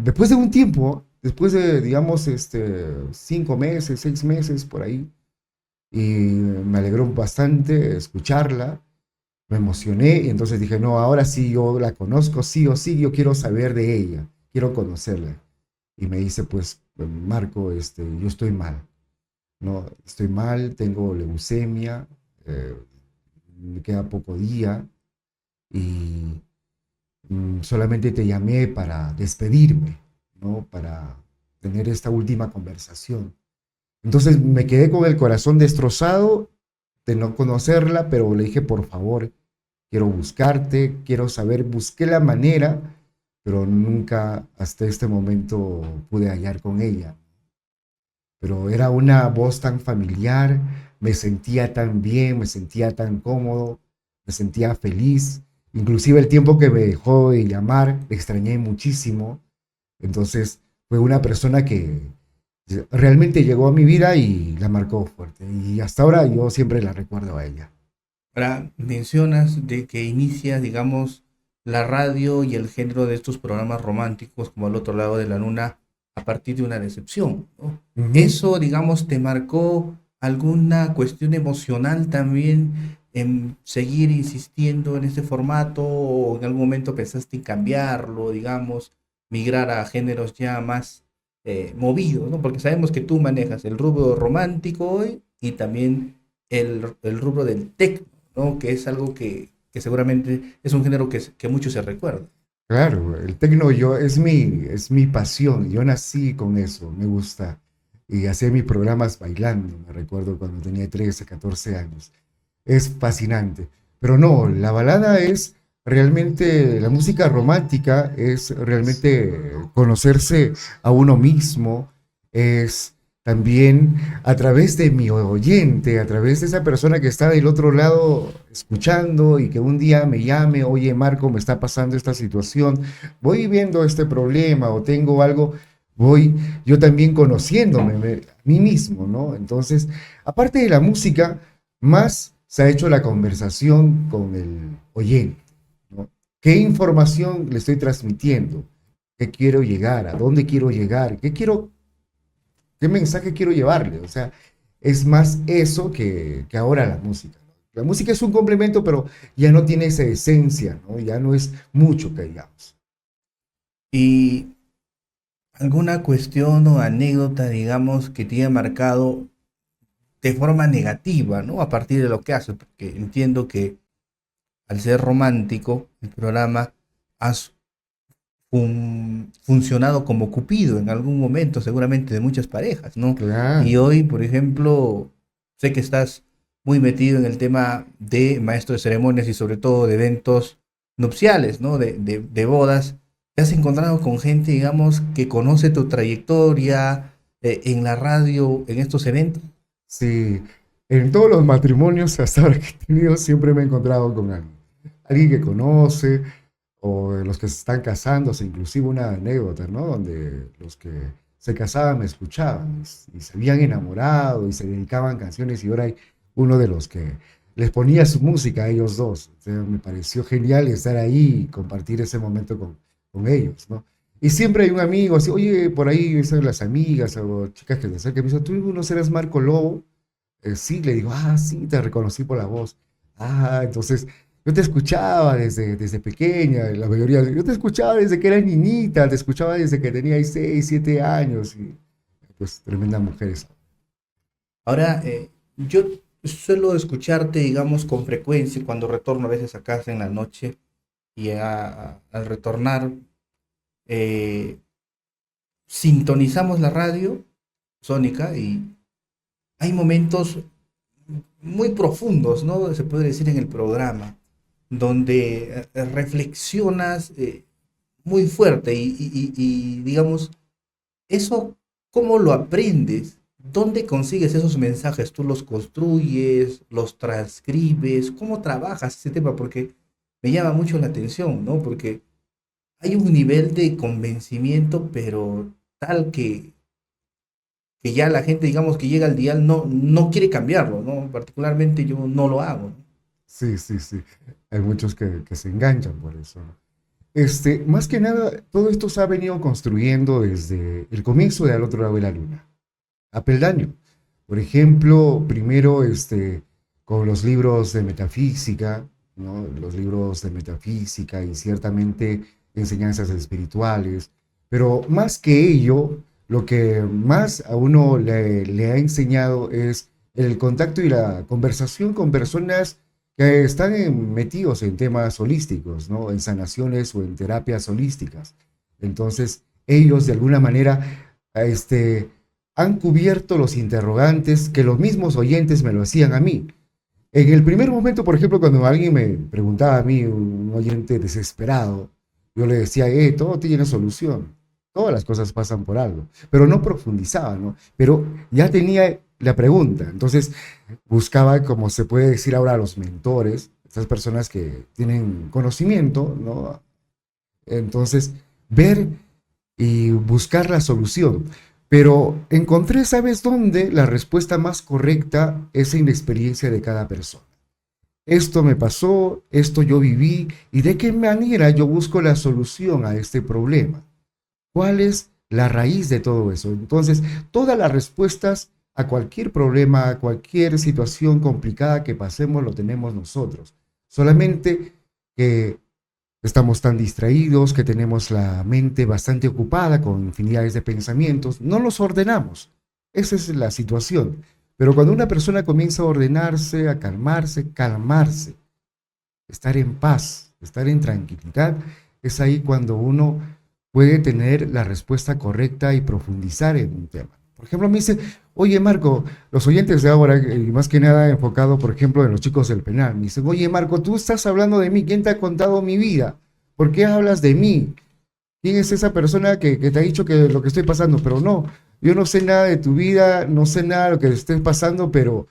después de un tiempo, después de, digamos, 5 meses, 6 meses, por ahí, y me alegró bastante escucharla, me emocioné y entonces dije, no, ahora sí yo la conozco, sí o sí, yo quiero saber de ella, quiero conocerla. Y me dice, pues, Marco, yo estoy mal, ¿no? Estoy mal, tengo leucemia, eh, me queda poco día y solamente te llamé para despedirme, ¿no? Para tener esta última conversación. Entonces me quedé con el corazón destrozado de no conocerla, pero le dije, por favor, quiero buscarte, quiero saber, busqué la manera, pero nunca hasta este momento pude hallar con ella. Pero era una voz tan familiar, me sentía tan bien, me sentía tan cómodo, me sentía feliz. Inclusive el tiempo que me dejó de llamar, le extrañé muchísimo. Entonces fue una persona que realmente llegó a mi vida y la marcó fuerte. Y hasta ahora yo siempre la recuerdo a ella. Ahora, mencionas de que inicia, digamos, la radio y el género de estos programas románticos como Al otro lado de la luna a partir de una decepción, ¿no? Ujú. ¿Eso, digamos, te marcó alguna cuestión emocional también en seguir insistiendo en este formato o en algún momento pensaste en cambiarlo, digamos, migrar a géneros ya más movidos, ¿no? Porque sabemos que tú manejas el rubro romántico hoy y también el rubro del techno, ¿no? Que es algo que seguramente es un género que mucho se recuerda. Claro, el tecno es mi pasión. Yo nací con eso, me gusta. Y hacía mis programas bailando, me recuerdo cuando tenía 13, 14 años. Es fascinante. Pero no, la balada es realmente, la música romántica es realmente conocerse a uno mismo, es también a través de mi oyente, a través de esa persona que está del otro lado escuchando y que un día me llame, oye Marco, me está pasando esta situación, voy viendo este problema o tengo algo, voy yo también conociéndome a mí mismo, ¿no? Entonces, aparte de la música, más se ha hecho la conversación con el oyente, ¿no? ¿Qué información le estoy transmitiendo? ¿Qué quiero llegar? ¿A dónde quiero llegar? ¿Qué mensaje quiero llevarle? O sea, es más eso que ahora la música, ¿no? La música es un complemento, pero ya no tiene esa esencia, ¿no? Ya no es mucho que digamos. Y alguna cuestión o anécdota, digamos, que te haya marcado de forma negativa, ¿no? A partir de lo que haces, porque entiendo que al ser romántico, el programa has funcionado como cupido en algún momento, seguramente de muchas parejas, ¿no? Y Claro, hoy, por ejemplo, sé que estás muy metido en el tema de maestro de ceremonias y sobre todo de eventos nupciales, ¿no? De bodas. ¿Te has encontrado con gente, digamos, que conoce tu trayectoria en la radio, en estos eventos? sí. En todos los matrimonios hasta ahora que he tenido siempre me he encontrado con alguien. Alguien que conoce, o de los que se están casándose, inclusive una anécdota, ¿no? Donde los que se casaban me escuchaban y se habían enamorado y se dedicaban canciones y ahora hay uno de los que les ponía su música a ellos dos. O sea, me pareció genial estar ahí y compartir ese momento con ellos, ¿no? Y siempre hay un amigo así, oye, por ahí están las amigas o chicas que se acercan y me dicen, ¿tú no serás Marco Lobo? Sí, le digo, ah, sí, te reconocí por la voz. Ah, entonces yo te escuchaba desde pequeña, la mayoría, yo te escuchaba desde que eras niñita, te escuchaba desde que tenías 6, 7 años, y pues tremendas mujeres. Ahora, yo suelo escucharte, digamos, con frecuencia cuando retorno a veces a casa en la noche y al retornar eh, sintonizamos la radio sónica y hay momentos muy profundos, ¿no? Se puede decir en el programa, donde reflexionas muy fuerte digamos, eso, ¿cómo lo aprendes? ¿Dónde consigues esos mensajes? ¿Tú los construyes, los transcribes? ¿Cómo trabajas ese tema? Porque me llama mucho la atención, ¿no? Porque hay un nivel de convencimiento, pero tal que ya la gente, digamos, que llega al dial no quiere cambiarlo, ¿no? Particularmente yo no lo hago, ¿no? Sí, sí, sí. Hay muchos que se enganchan por eso, ¿no? Más que nada, todo esto se ha venido construyendo desde el comienzo de Al otro lado de la luna, a peldaño. Por ejemplo, primero con los libros de metafísica, ¿no? Los libros de metafísica y ciertamente enseñanzas espirituales, pero más que ello, lo que más a uno le ha enseñado es el contacto y la conversación con personas que están metidos en temas holísticos, ¿no? En sanaciones o en terapias holísticas. Entonces, ellos de alguna manera, han cubierto los interrogantes que los mismos oyentes me lo hacían a mí. En el primer momento, por ejemplo, cuando alguien me preguntaba a mí, un oyente desesperado, yo le decía, todo tiene solución, todas las cosas pasan por algo, pero no profundizaba, ¿no? Pero ya tenía la pregunta, entonces buscaba, como se puede decir ahora, a los mentores, estas personas que tienen conocimiento, ¿no? Entonces, ver y buscar la solución. Pero encontré, ¿sabes dónde? La respuesta más correcta es en la experiencia de cada persona. Esto me pasó, esto yo viví, y de qué manera yo busco la solución a este problema. ¿Cuál es la raíz de todo eso? Entonces, todas las respuestas a cualquier problema, a cualquier situación complicada que pasemos, lo tenemos nosotros. Solamente que estamos tan distraídos, que tenemos la mente bastante ocupada con infinidades de pensamientos, no los ordenamos. Esa es la situación. Pero cuando una persona comienza a ordenarse, a calmarse, estar en paz, estar en tranquilidad, es ahí cuando uno puede tener la respuesta correcta y profundizar en un tema. Por ejemplo, me dice, oye Marco, los oyentes de ahora, y más que nada enfocado, por ejemplo, en los chicos del penal, me dicen, oye Marco, tú estás hablando de mí, ¿quién te ha contado mi vida? ¿Por qué hablas de mí? ¿Quién es esa persona que te ha dicho que lo que estoy pasando? Pero no, yo no sé nada de tu vida, no sé nada de lo que estés pasando, pero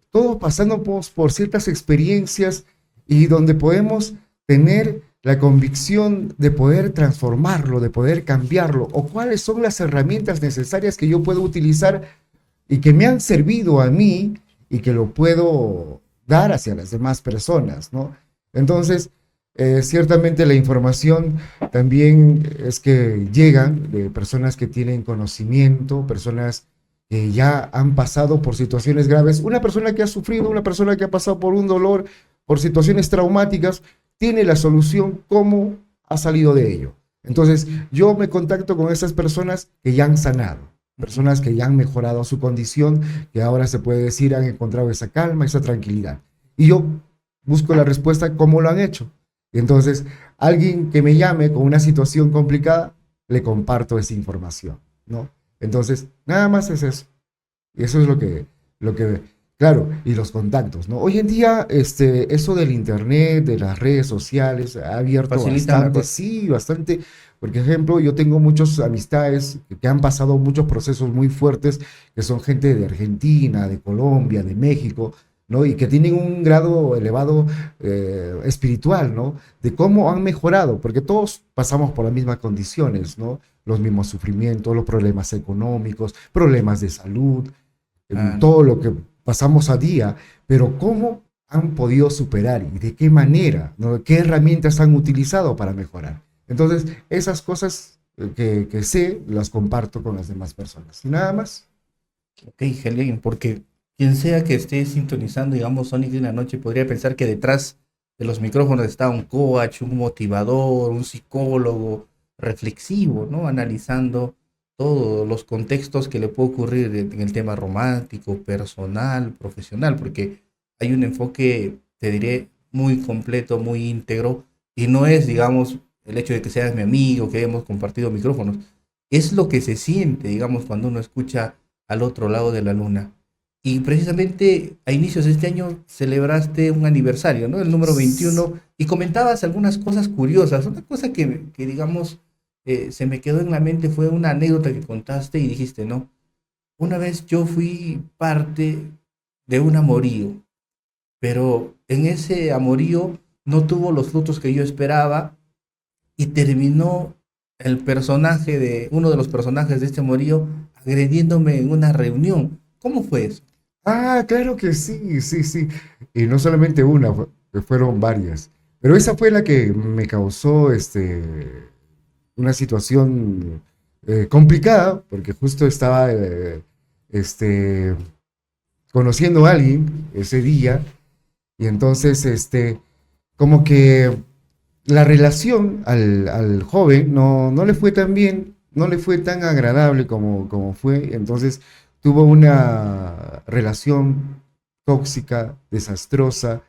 todos pasando por ciertas experiencias y donde podemos tener la convicción de poder transformarlo, de poder cambiarlo, o cuáles son las herramientas necesarias que yo puedo utilizar y que me han servido a mí y que lo puedo dar hacia las demás personas, ¿no? Entonces, ciertamente la información también es que llegan de personas que tienen conocimiento, personas que ya han pasado por situaciones graves. Una persona que ha sufrido, una persona que ha pasado por un dolor, por situaciones traumáticas, tiene la solución, cómo ha salido de ello. Entonces, yo me contacto con esas personas que ya han sanado. personas que ya han mejorado su condición, que ahora se puede decir han encontrado esa calma, esa tranquilidad. Y yo busco la respuesta cómo lo han hecho. Y entonces, alguien que me llame con una situación complicada, le comparto esa información, ¿no? Entonces, nada más es eso. Y eso es lo que, claro, y los contactos, ¿no? Hoy en día, eso del internet, de las redes sociales, ha abierto Facilitan la bastante, cosa. sí, bastante. Por ejemplo, yo tengo muchas amistades que han pasado muchos procesos muy fuertes, que son gente de Argentina, de Colombia, de México, ¿no? Y que tienen un grado elevado espiritual, ¿no? De cómo han mejorado, porque todos pasamos por las mismas condiciones, ¿no? Los mismos sufrimientos, los problemas económicos, problemas de salud, en Ah, todo lo que pasamos a día, pero cómo han podido superar y de qué manera, ¿no? ¿Qué herramientas han utilizado para mejorar? Entonces, esas cosas que sé, las comparto con las demás personas. Y nada más. ok, Helen, porque quien sea que esté sintonizando, digamos, Sonic en la noche, podría pensar que detrás de los micrófonos está un coach, un motivador, un psicólogo reflexivo, ¿no? Analizando todos los contextos que le puede ocurrir en el tema romántico, personal, profesional, porque hay un enfoque, te diré, muy completo, muy íntegro, y no es, digamos, el hecho de que seas mi amigo, que hayamos compartido micrófonos, es lo que se siente, digamos, cuando uno escucha al otro lado de la luna. Y precisamente a inicios de este año celebraste un aniversario, ¿no? El número 21, y comentabas algunas cosas curiosas. Una cosa que digamos, se me quedó en la mente fue una anécdota que contaste y dijiste, ¿no? Una vez yo fui parte de un amorío, pero en ese amorío no tuvo los frutos que yo esperaba y terminó el personaje de uno de los personajes de este amorío agrediéndome en una reunión. ¿Cómo fue eso? Ah, claro que sí, sí, sí. Y no solamente una, fueron varias. Pero esa fue la que me causó una situación complicada, porque justo estaba este, conociendo a alguien ese día, y entonces como que la relación al joven no le fue tan bien, no le fue tan agradable como fue, entonces tuvo una relación tóxica, desastrosa,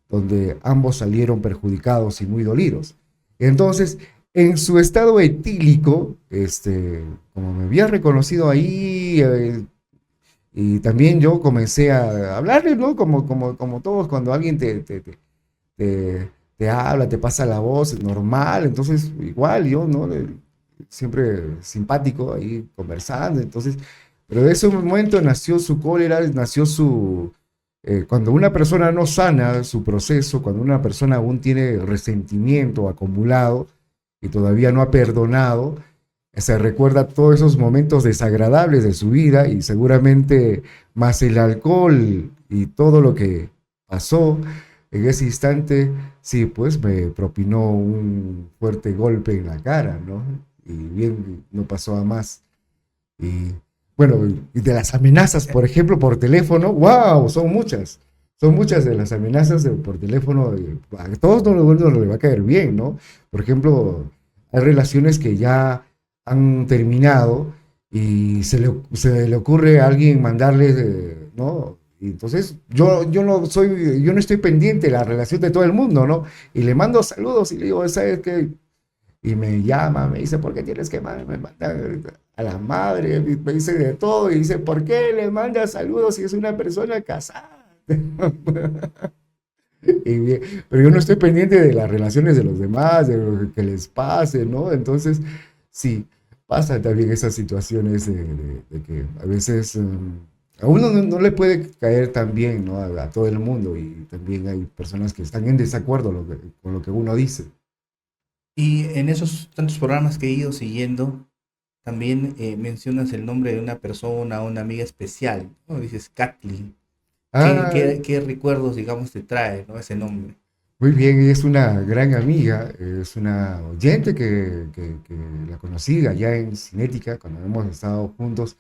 donde ambos salieron perjudicados y muy dolidos. Entonces, en su estado etílico, como me había reconocido ahí, y también yo comencé a hablarle, ¿no? Como todos, cuando alguien te habla, te pasa la voz, es normal, entonces igual yo, ¿no? Siempre simpático ahí conversando, entonces, pero de ese momento nació su cólera, nació cuando una persona no sana su proceso, cuando una persona aún tiene resentimiento acumulado y todavía no ha perdonado, se recuerda todos esos momentos desagradables de su vida y seguramente más el alcohol y todo lo que pasó en ese instante, sí, pues me propinó un fuerte golpe en la cara, ¿no? Y bien, no pasó a más. Y bueno, y de las amenazas, por ejemplo, por teléfono, wow, son muchas de las amenazas por teléfono, a todos no le va a caer bien, ¿no? Por ejemplo, hay relaciones que ya han terminado y se le ocurre a alguien mandarles, ¿no? Y entonces yo no estoy pendiente de la relación de todo el mundo, ¿no? Y le mando saludos y le digo, ¿sabes qué? Y me llama, me dice, ¿por qué tienes que me mandar a la madre? Me dice de todo y dice, ¿por qué le manda saludos si es una persona casada? Pero yo no estoy pendiente de las relaciones de los demás, de lo que les pase, ¿no? Entonces, sí, pasa también esas situaciones de que a veces a uno no le puede caer tan bien, ¿no? A todo el mundo y también hay personas que están en desacuerdo con lo que uno dice. Y en esos tantos programas que he ido siguiendo, también mencionas el nombre de una persona, una amiga especial, ¿no? Dices Kathleen. Ah, ¿Qué recuerdos, digamos, te trae, ¿no? Ese nombre. muy bien, ella es una gran amiga, es una oyente que la conocí allá en Cinética, cuando hemos estado juntos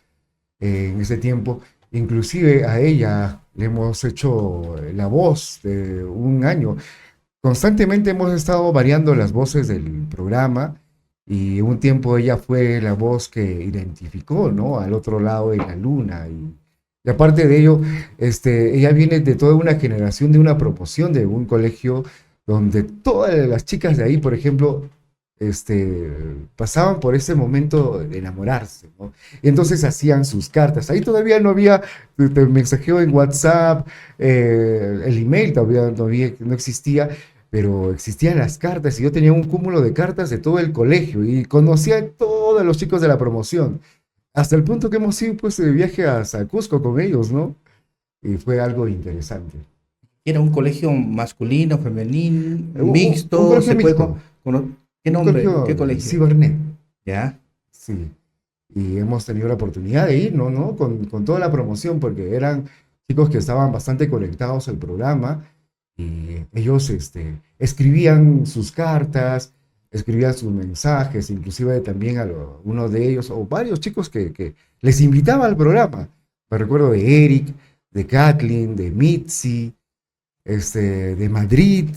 en ese tiempo. Inclusive a ella le hemos hecho la voz de un año. Constantemente hemos estado variando las voces del programa y un tiempo ella fue la voz que identificó, ¿no? Al otro lado de la luna. Y aparte de ello, ella viene de toda una generación de una promoción de un colegio donde todas las chicas de ahí, por ejemplo, pasaban por ese momento de enamorarse, ¿no? Y entonces hacían sus cartas. Ahí todavía no había mensajeo en WhatsApp, el email todavía no existía, pero existían las cartas y yo tenía un cúmulo de cartas de todo el colegio y conocía a todos los chicos de la promoción, hasta el punto que hemos ido pues de viaje hasta Cusco con ellos, ¿no? Y fue algo interesante. ¿Era un colegio masculino, femenino, Un mixto? colegio ¿Se puede mixto, ¿Qué un nombre? ¿Qué colegio colegio? cibernet, ¿Ya? sí. Y hemos tenido la oportunidad de ir, ¿no? ¿no? Con toda la promoción, porque eran chicos que estaban bastante conectados al programa y ellos escribían sus cartas, escribían sus mensajes, inclusive también uno de ellos, o varios chicos que les invitaba al programa. Me recuerdo de Eric, de Kathleen, de Mitzi, de Madrid.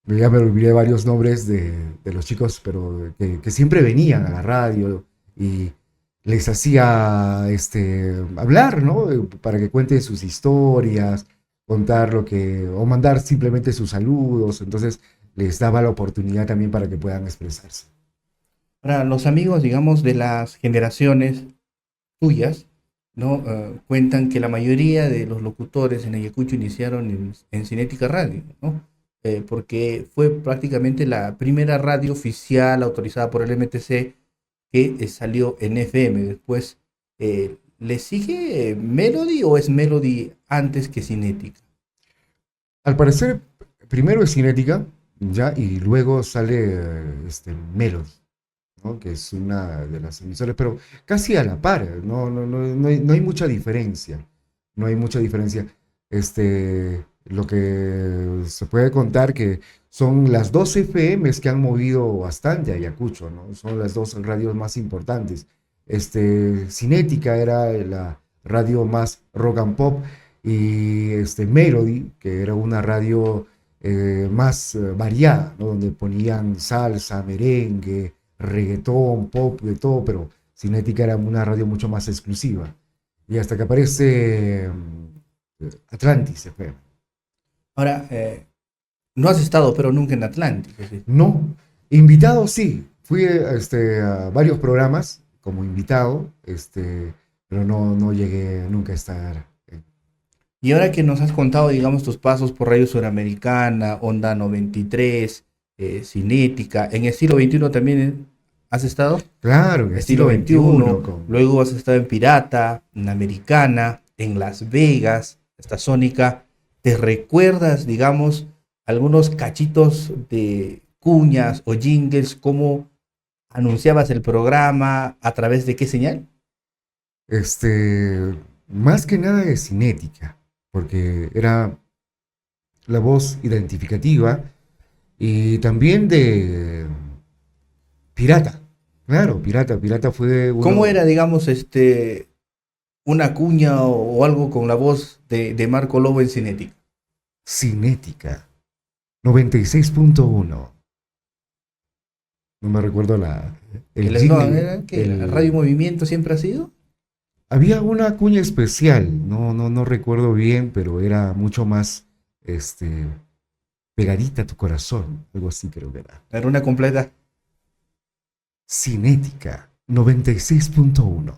Ya me olvidé varios nombres de los chicos, pero que siempre venían a la radio y les hacía hablar, ¿no? Para que cuenten sus historias, contar o mandar simplemente sus saludos. Entonces les daba la oportunidad también para que puedan expresarse. Ahora, los amigos, digamos, de las generaciones tuyas, ¿no? Cuentan que la mayoría de los locutores en Ayacucho iniciaron en Cinética Radio, ¿no? Porque fue prácticamente la primera radio oficial autorizada por el MTC que salió en FM. Después, ¿le sigue Melody o es Melody antes que Cinética? Al parecer, primero es Cinética, ya, y luego sale Melody, ¿no? Que es una de las emisoras, pero casi a la par, no hay mucha diferencia, no hay mucha diferencia. Lo que se puede contar que son las dos FMs que han movido bastante a Ayacucho, ¿no? Son las dos radios más importantes. Cinética era la radio más rock and pop y Melody, que era una radio más variada, ¿no? Donde ponían salsa, merengue, reggaetón, pop, de todo, pero Cinética era una radio mucho más exclusiva. Y hasta que aparece Atlantis FM. Ahora, no has estado, pero nunca en Atlántico, ¿sí? No, invitado sí, fui a varios programas como invitado, pero no llegué nunca a estar. Y ahora que nos has contado, digamos, tus pasos por Radio Suramericana, Onda 93, Cinética, en Estilo 21 también has estado. Claro, en Estilo estilo 21, 21, luego has estado en Pirata, en Americana, en Las Vegas, esta Sónica. ¿Te recuerdas, digamos, algunos cachitos de cuñas o jingles, cómo anunciabas el programa, a través de qué señal? más que nada de Cinética, porque era la voz identificativa y también de Pirata. Claro, Pirata fue ¿Cómo uno. era, digamos, una cuña o algo con la voz de Marco Lobo en Cinética? Cinética 96.1. No me recuerdo el El eslogan jingle. era que la Radio Movimiento siempre ha sido. Había una cuña especial, no recuerdo bien, pero era mucho más este, pegadita a tu corazón, algo así creo que era. Era una completa. Cinética 96.1,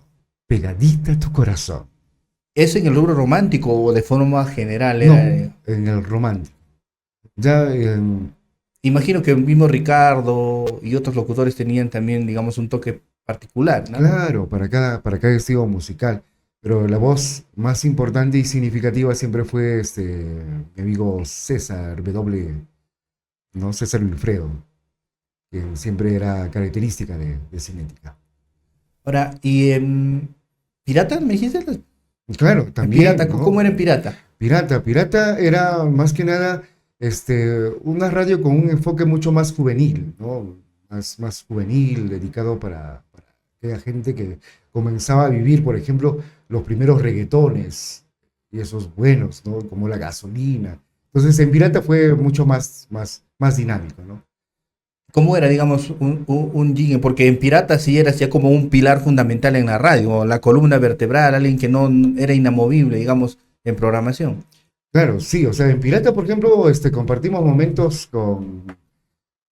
pegadita a tu corazón. ¿Eso en el rubro romántico o de forma general No, era? en el romántico. Ya en Imagino que el mismo Ricardo y otros locutores tenían también, digamos, un toque particular, ¿no? Claro, para cada estilo musical. Pero la voz más importante y significativa siempre fue mi amigo César W, ¿no? César Wilfredo, que siempre era característica de Cinética. Ahora, ¿y Pirata, me dijiste? Claro, En también, Pirata, ¿cómo ¿no? era en Pirata? Pirata era más que nada una radio con un enfoque mucho más juvenil, ¿no? Más juvenil, dedicado para aquella gente que comenzaba a vivir, por ejemplo, los primeros reggaetones y esos buenos, ¿no? Como la gasolina. Entonces en Pirata fue mucho más dinámico, ¿no? ¿Cómo era, digamos, un jingle? Porque en Pirata sí eras ya como un pilar fundamental en la radio, o la columna vertebral, alguien que no era inamovible, digamos, en programación. Claro, sí, o sea, en Pirata, por ejemplo, compartimos momentos con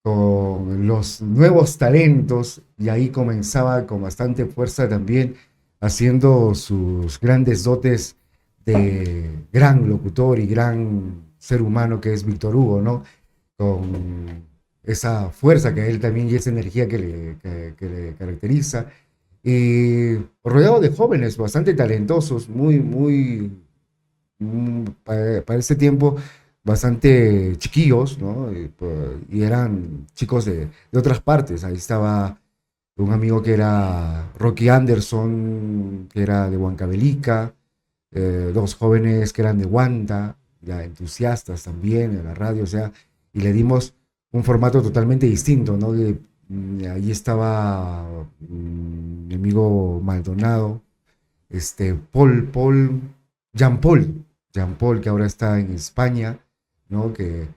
los nuevos talentos y ahí comenzaba con bastante fuerza también haciendo sus grandes dotes de gran locutor y gran ser humano que es Víctor Hugo, ¿no? Con esa fuerza que a él también y esa energía que le caracteriza. Y rodeado de jóvenes bastante talentosos, para ese tiempo bastante chiquillos, ¿no? Y eran chicos de otras partes. Ahí estaba un amigo que era Rocky Anderson, que era de Huancavelica, dos jóvenes que eran de Huanta, ya entusiastas también en la radio, o sea, y le dimos un formato totalmente distinto, ¿no? Ahí estaba mi amigo Maldonado, Jean Paul, Jean Paul, que ahora está en España, ¿no? Que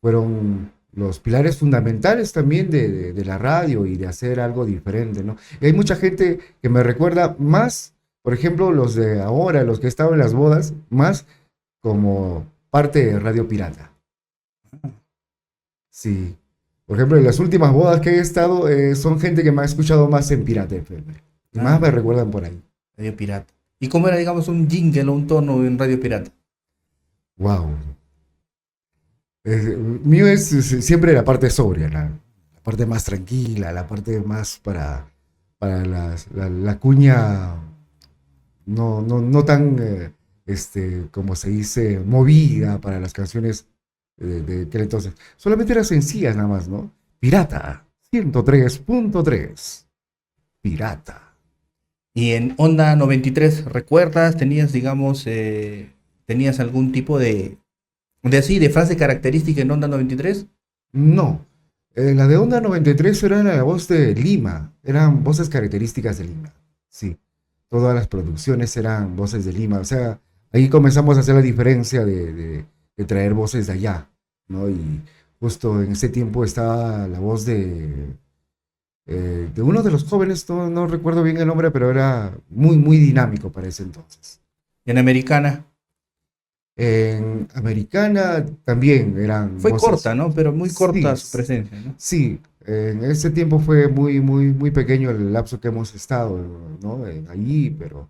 fueron los pilares fundamentales también de la radio y de hacer algo diferente, ¿no? Y hay mucha gente que me recuerda más, por ejemplo, los de ahora, los que estaban en las bodas, más como parte de Radio Pirata. Sí. Por ejemplo, en las últimas bodas que he estado, son gente que me ha escuchado más en Pirata FM. Y Ah, más me recuerdan por ahí. Radio Pirata. ¿Y cómo era, digamos, un jingle o un tono en Radio Pirata? Wow. Mío siempre la parte sobria, la parte más tranquila, la parte más para la cuña no tan, como se dice, movida para las canciones de aquel entonces. Solamente eran sencillas nada más, ¿no? Pirata, 103.3. Pirata. Y en Onda 93, ¿recuerdas? ¿Tenías, digamos, tenías algún tipo de frase característica en Onda 93? No. La de Onda 93 era la voz de Lima, eran voces características de Lima. Sí, todas las producciones eran voces de Lima. O sea, ahí comenzamos a hacer la diferencia de traer voces de allá, ¿no? Y justo en ese tiempo estaba la voz de uno de los jóvenes, no recuerdo bien el nombre, pero era muy dinámico para ese entonces. En Americana. En Americana también eran Fue corta, voces. ¿no? Pero muy Sí, corta su presencia, ¿no? sí, en ese tiempo fue muy pequeño el lapso que hemos estado, ¿no? Allí, pero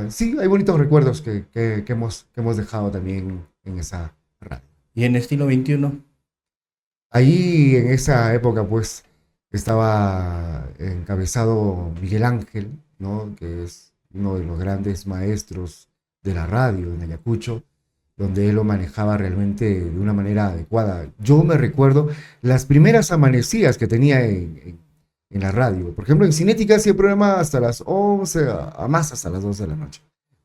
sí, hay bonitos recuerdos que hemos dejado también en esa radio. Y en Estilo 21. Ahí en esa época, pues, estaba encabezado Miguel Ángel, ¿no? Que es uno de los grandes maestros de la radio en Ayacucho, donde él lo manejaba realmente de una manera adecuada. Yo me recuerdo las primeras amanecidas que tenía en la radio. Por ejemplo, en Cinética hacía el programa hasta las 11, a más hasta las 12 de la noche.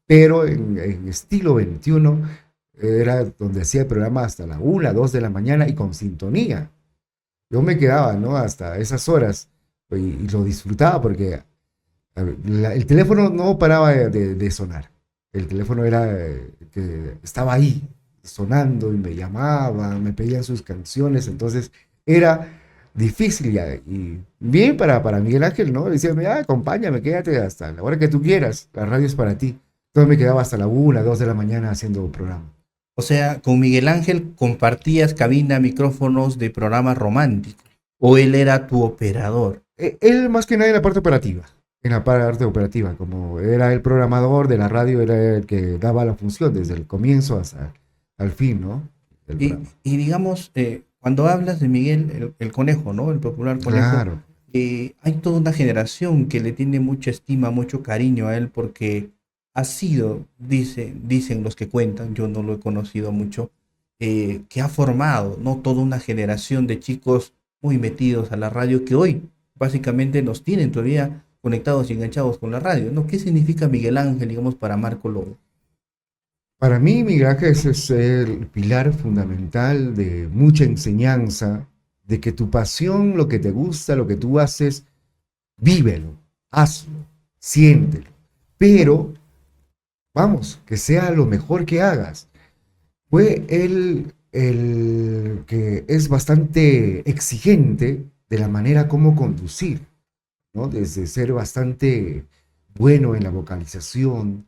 Pero en Estilo 21 era donde hacía el programa hasta la 1, 2 de la mañana y con sintonía. Yo me quedaba, ¿no? Hasta esas horas y lo disfrutaba porque el teléfono no paraba de sonar. El teléfono era que estaba ahí sonando y me llamaban, me pedían sus canciones, entonces era difícil ya. Y bien para Miguel Ángel, ¿no? Decía, acompáñame, quédate hasta la hora que tú quieras, la radio es para ti. Entonces me quedaba hasta la 1, 2 de la mañana haciendo programa. O sea, con Miguel Ángel compartías cabina, micrófonos de programas románticos. O él era tu operador. Él más que nada en la parte operativa, en la parte operativa, como era el programador de la radio, era el que daba la función desde el comienzo hasta el fin, ¿no? Del programa. Y digamos, cuando hablas de Miguel, el conejo, ¿no? El popular conejo, Claro. hay toda una generación que le tiene mucha estima, mucho cariño a él porque ha sido, dicen los que cuentan, yo no lo he conocido mucho, que ha formado, ¿no? Toda una generación de chicos muy metidos a la radio que hoy básicamente nos tienen todavía conectados y enganchados con la radio, ¿no? ¿Qué significa Miguel Ángel, digamos, para Marco Lobo? Para mí, Miguel Ángel es el pilar fundamental de mucha enseñanza, de que tu pasión, lo que te gusta, lo que tú haces, vívelo, hazlo, siéntelo. Pero, vamos, que sea lo mejor que hagas. Fue él el que es bastante exigente de la manera como conducir, ¿no? Desde ser bastante bueno en la vocalización,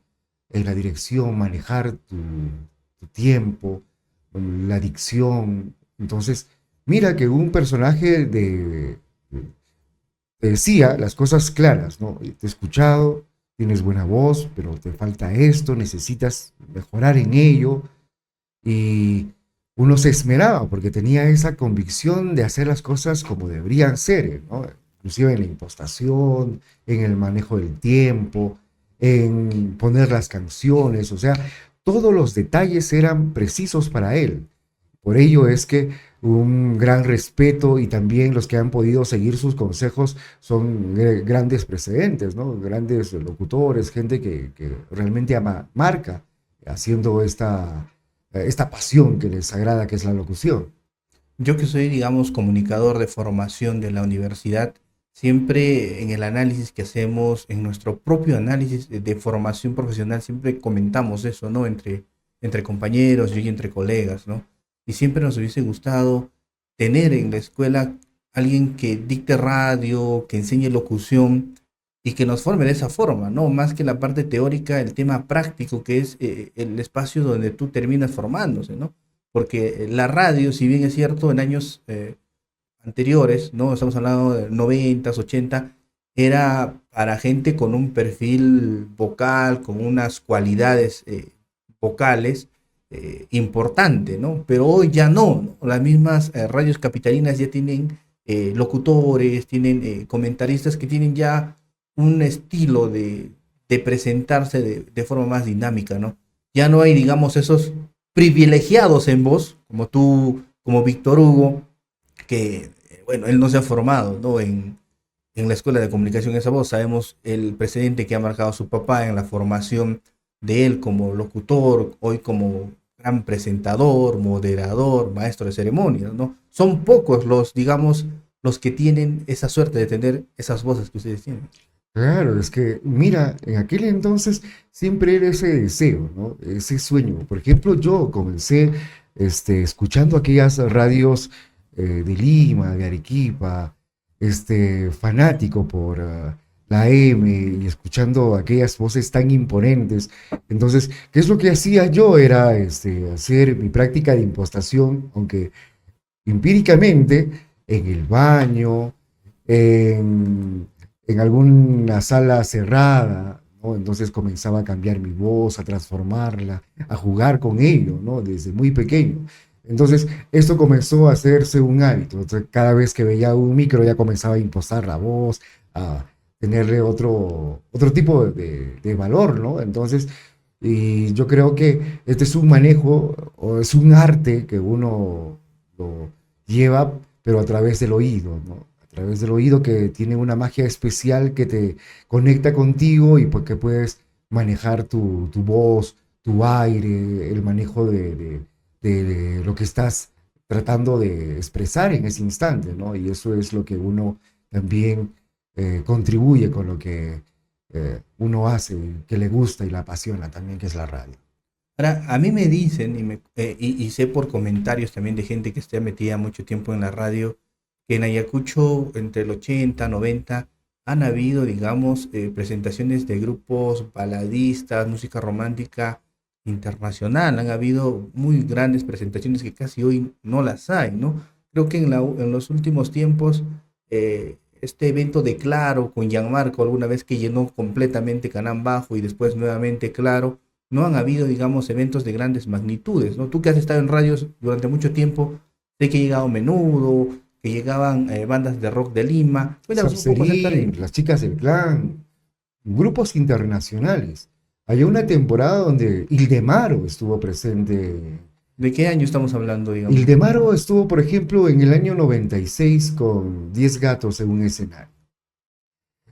en la dirección, manejar tu tiempo, la dicción. Entonces, mira que un personaje te decía las cosas claras, ¿no? Te he escuchado, tienes buena voz, pero te falta esto, necesitas mejorar en ello. Y uno se esmeraba porque tenía esa convicción de hacer las cosas como deberían ser, ¿no? Inclusive en la impostación, en el manejo del tiempo, en poner las canciones, o sea, todos los detalles eran precisos para él. Por ello es que un gran respeto y también los que han podido seguir sus consejos son grandes precedentes, ¿no? Grandes locutores, gente que realmente marca haciendo esta pasión que les agrada, que es la locución. Yo que soy, digamos, comunicador de formación de la universidad, siempre en el análisis que hacemos, en nuestro propio análisis de formación profesional, siempre comentamos eso, ¿no? Entre compañeros y entre colegas, ¿no? Y siempre nos hubiese gustado tener en la escuela alguien que dicte radio, que enseñe locución y que nos forme de esa forma, ¿no? Más que la parte teórica, el tema práctico, que es el espacio donde tú terminas formándose, ¿no? Porque la radio, si bien es cierto, en años anteriores, ¿no? Estamos hablando de 90, 80, era para gente con un perfil vocal, con unas cualidades vocales importante, ¿no? Pero hoy ya no, ¿no? Las mismas radios capitalinas ya tienen locutores, tienen comentaristas que tienen ya un estilo de presentarse de forma más dinámica, ¿no? Ya no hay, digamos, esos privilegiados en voz, como tú, como Víctor Hugo, que, bueno, él no se ha formado, ¿no? En la escuela de comunicación esa voz. Sabemos el precedente que ha marcado su papá en la formación de él como locutor, hoy como gran presentador, moderador, maestro de ceremonias, ¿no? Son pocos los, digamos, los que tienen esa suerte de tener esas voces que ustedes tienen. Claro, es que, mira, en aquel entonces siempre era ese deseo, ¿no? Ese sueño. Por ejemplo, yo comencé escuchando aquellas radios de Lima, de Arequipa, fanático por la M y escuchando aquellas voces tan imponentes. Entonces, ¿qué es lo que hacía yo? Era hacer mi práctica de impostación, aunque empíricamente, en el baño, en, en alguna sala cerrada, ¿no? Entonces comenzaba a cambiar mi voz, a transformarla, a jugar con ello, ¿no? Desde muy pequeño. Entonces, esto comenzó a hacerse un hábito. Entonces, cada vez que veía un micro ya comenzaba a impostar la voz, a tenerle otro tipo de valor, ¿no? Entonces, y yo creo que este es un manejo o es un arte que uno lo lleva, pero a través del oído, ¿no? A través del oído que tiene una magia especial que te conecta contigo y pues que puedes manejar tu voz, tu aire, el manejo de lo que estás tratando de expresar en ese instante, ¿no? Y eso es lo que uno también contribuye con lo que uno hace, que le gusta y la apasiona también, que es la radio. Ahora, a mí me dicen, y sé por comentarios también de gente que esté metida mucho tiempo en la radio, que en Ayacucho, entre el 80, 90, han habido, digamos, presentaciones de grupos baladistas, música romántica internacional. Han habido muy grandes presentaciones que casi hoy no las hay, ¿no? Creo que en los últimos tiempos, este evento de Claro con Gianmarco, alguna vez que llenó completamente Canán Bajo y después nuevamente Claro, no han habido, digamos, eventos de grandes magnitudes, ¿no? Tú que has estado en radios durante mucho tiempo, sé que ha llegado Menudo, que llegaban bandas de rock de Lima. Cuéntanos un poco acerca de... Sapserín, las chicas del clan, grupos internacionales. Hay una temporada donde Ildemaro estuvo presente. ¿De qué año estamos hablando, digamos? Ildemaro estuvo, por ejemplo, en el año 96 con 10 gatos en un escenario.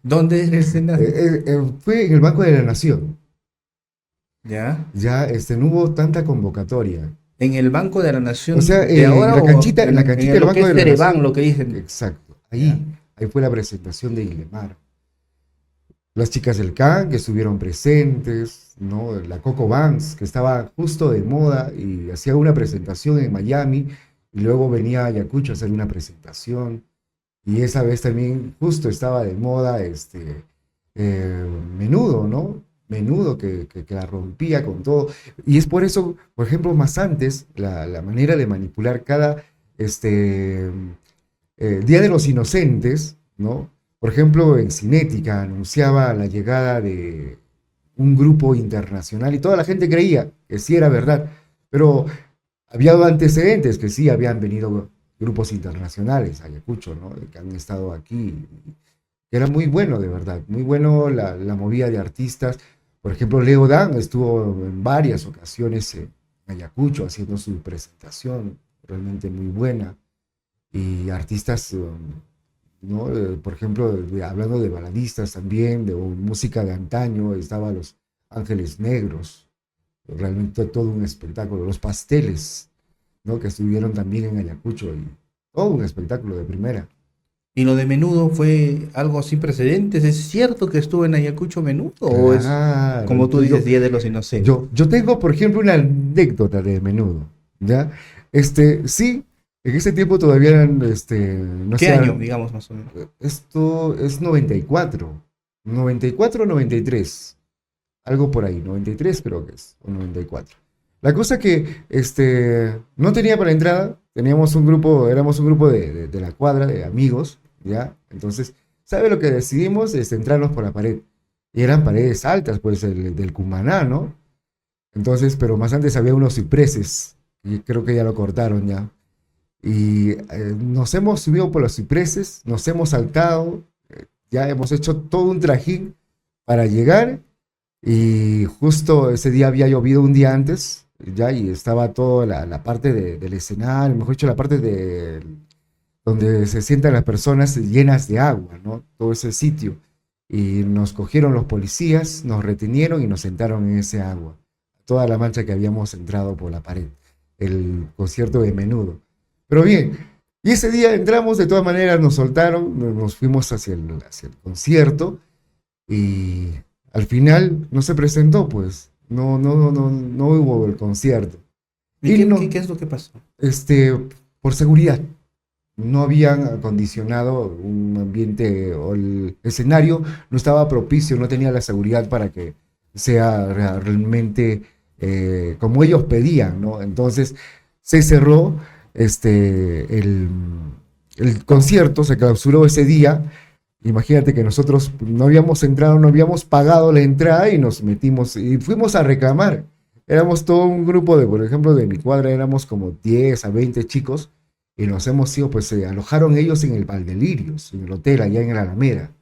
¿Dónde es el escenario? Fue en el Banco de la Nación. ¿Ya? Ya no hubo tanta convocatoria. ¿En el Banco de la O sea, Nación de ahora o en la canchita en del lo que Banco es de la Terebán, Nación. lo que dicen? Exacto. ¿Ya? Ahí fue la presentación de Ildemaro. las chicas del Can que estuvieron presentes, ¿no? La Coco Banks, que estaba justo de moda y hacía una presentación en Miami, y luego venía a Ayacucho a hacer una presentación, y esa vez también justo estaba de moda Menudo, ¿no? Menudo que la rompía con todo. Y es por eso, por ejemplo, más antes, la manera de manipular cada este, Día de los Inocentes, ¿no? Por ejemplo, en Cinética anunciaba la llegada de un grupo internacional y toda la gente creía que sí era verdad, pero había antecedentes que sí habían venido grupos internacionales a Ayacucho, ¿no? Que han estado aquí, que era muy bueno, de verdad, muy bueno la movida de artistas. Por ejemplo, Leo Dan estuvo en varias ocasiones en Ayacucho haciendo su presentación, realmente muy buena. Y artistas, ¿no? Por ejemplo, hablando de baladistas también, de música de antaño, estaba Los Ángeles Negros, realmente todo un espectáculo. Los Pasteles, ¿no? Que estuvieron también en Ayacucho, y todo un espectáculo de primera. ¿Y lo de Menudo fue algo sin precedentes? ¿Es cierto que estuvo en Ayacucho Menudo? ¿O es, Claro, como tú dices, Día de los Inocentes? yo tengo, por ejemplo, una anécdota de Menudo, ¿ya? Sí, en ese tiempo todavía eran, no ¿Qué sé, año, digamos, más o menos? esto es 94, 93, algo por ahí, 93 creo que es, o 94. La cosa que, no tenía para entrada, teníamos un grupo, éramos un grupo de la cuadra, de amigos, ¿ya? Entonces, ¿sabe lo que decidimos? Entrarnos por la pared. Y eran paredes altas, pues, del Cumaná, ¿no? Entonces, pero más antes había unos cipreses, y creo que ya lo cortaron ya. Y nos hemos subido por los cipreses, nos hemos saltado, ya hemos hecho todo un trajín para llegar, y justo ese día había llovido un día antes, ya, y estaba toda la parte del escenario, mejor dicho, la parte donde se sientan las personas llenas de agua, ¿no? Todo ese sitio. Y nos cogieron los policías, nos retenieron y nos sentaron en ese agua. Toda la mancha que habíamos entrado por la pared. El concierto de Menudo. Pero bien, y ese día entramos, de todas maneras nos soltaron, nos fuimos hacia el concierto, y al final no se presentó, pues. No hubo el concierto. ¿Y Y qué, no, qué es lo que pasó? por seguridad, no habían acondicionado un ambiente, o el escenario no estaba propicio, no tenía la seguridad para que sea realmente como ellos pedían, ¿no? Entonces se cerró el concierto, se clausuró ese día. Imagínate que nosotros no habíamos entrado, no habíamos pagado la entrada, y nos metimos y fuimos a reclamar. Éramos todo un grupo por ejemplo, de mi cuadra éramos como 10 a 20 chicos, y nos hemos ido, pues se alojaron ellos en el Valdelirios, en el hotel allá en la Alameda.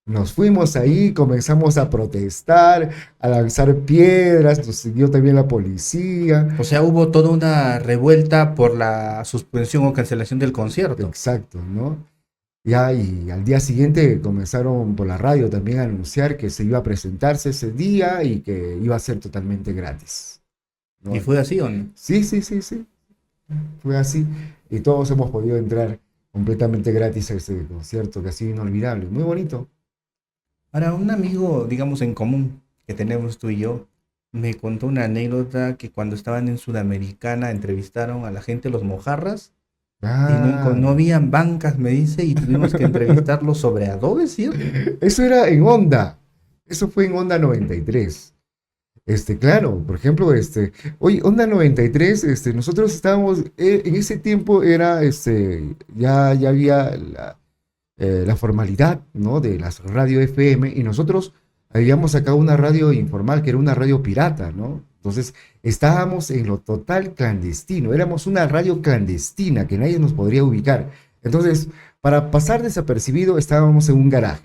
Nos fuimos ahí, comenzamos a protestar, a lanzar piedras, nos siguió también la policía. O sea, hubo toda una revuelta por la suspensión o cancelación del concierto. Exacto, ¿no? Ya, y al día siguiente comenzaron por la radio también a anunciar que se iba a presentarse ese día y que iba a ser totalmente gratis, ¿Y ¿no? fue así o no? Sí, sí, sí, sí, fue así. Y todos hemos podido entrar completamente gratis a ese concierto que ha sido inolvidable, muy bonito. Ahora, un amigo, digamos, en común que tenemos tú y yo, me contó una anécdota que cuando estaban en Sudamericana entrevistaron a la gente, los mojarras, y Ah, no habían bancas, me dice, y tuvimos que entrevistarlos sobre Adobe, ¿cierto? eso era en Onda, eso fue en Onda 93. Claro, por ejemplo, oye, Onda 93, nosotros estábamos, en ese tiempo era, ya había la formalidad, ¿no? De las radio FM, y nosotros habíamos sacado una radio informal, que era una radio pirata, ¿no? Entonces, estábamos en lo total clandestino, éramos una radio clandestina que nadie nos podría ubicar. Entonces, para pasar desapercibido, estábamos en un garaje.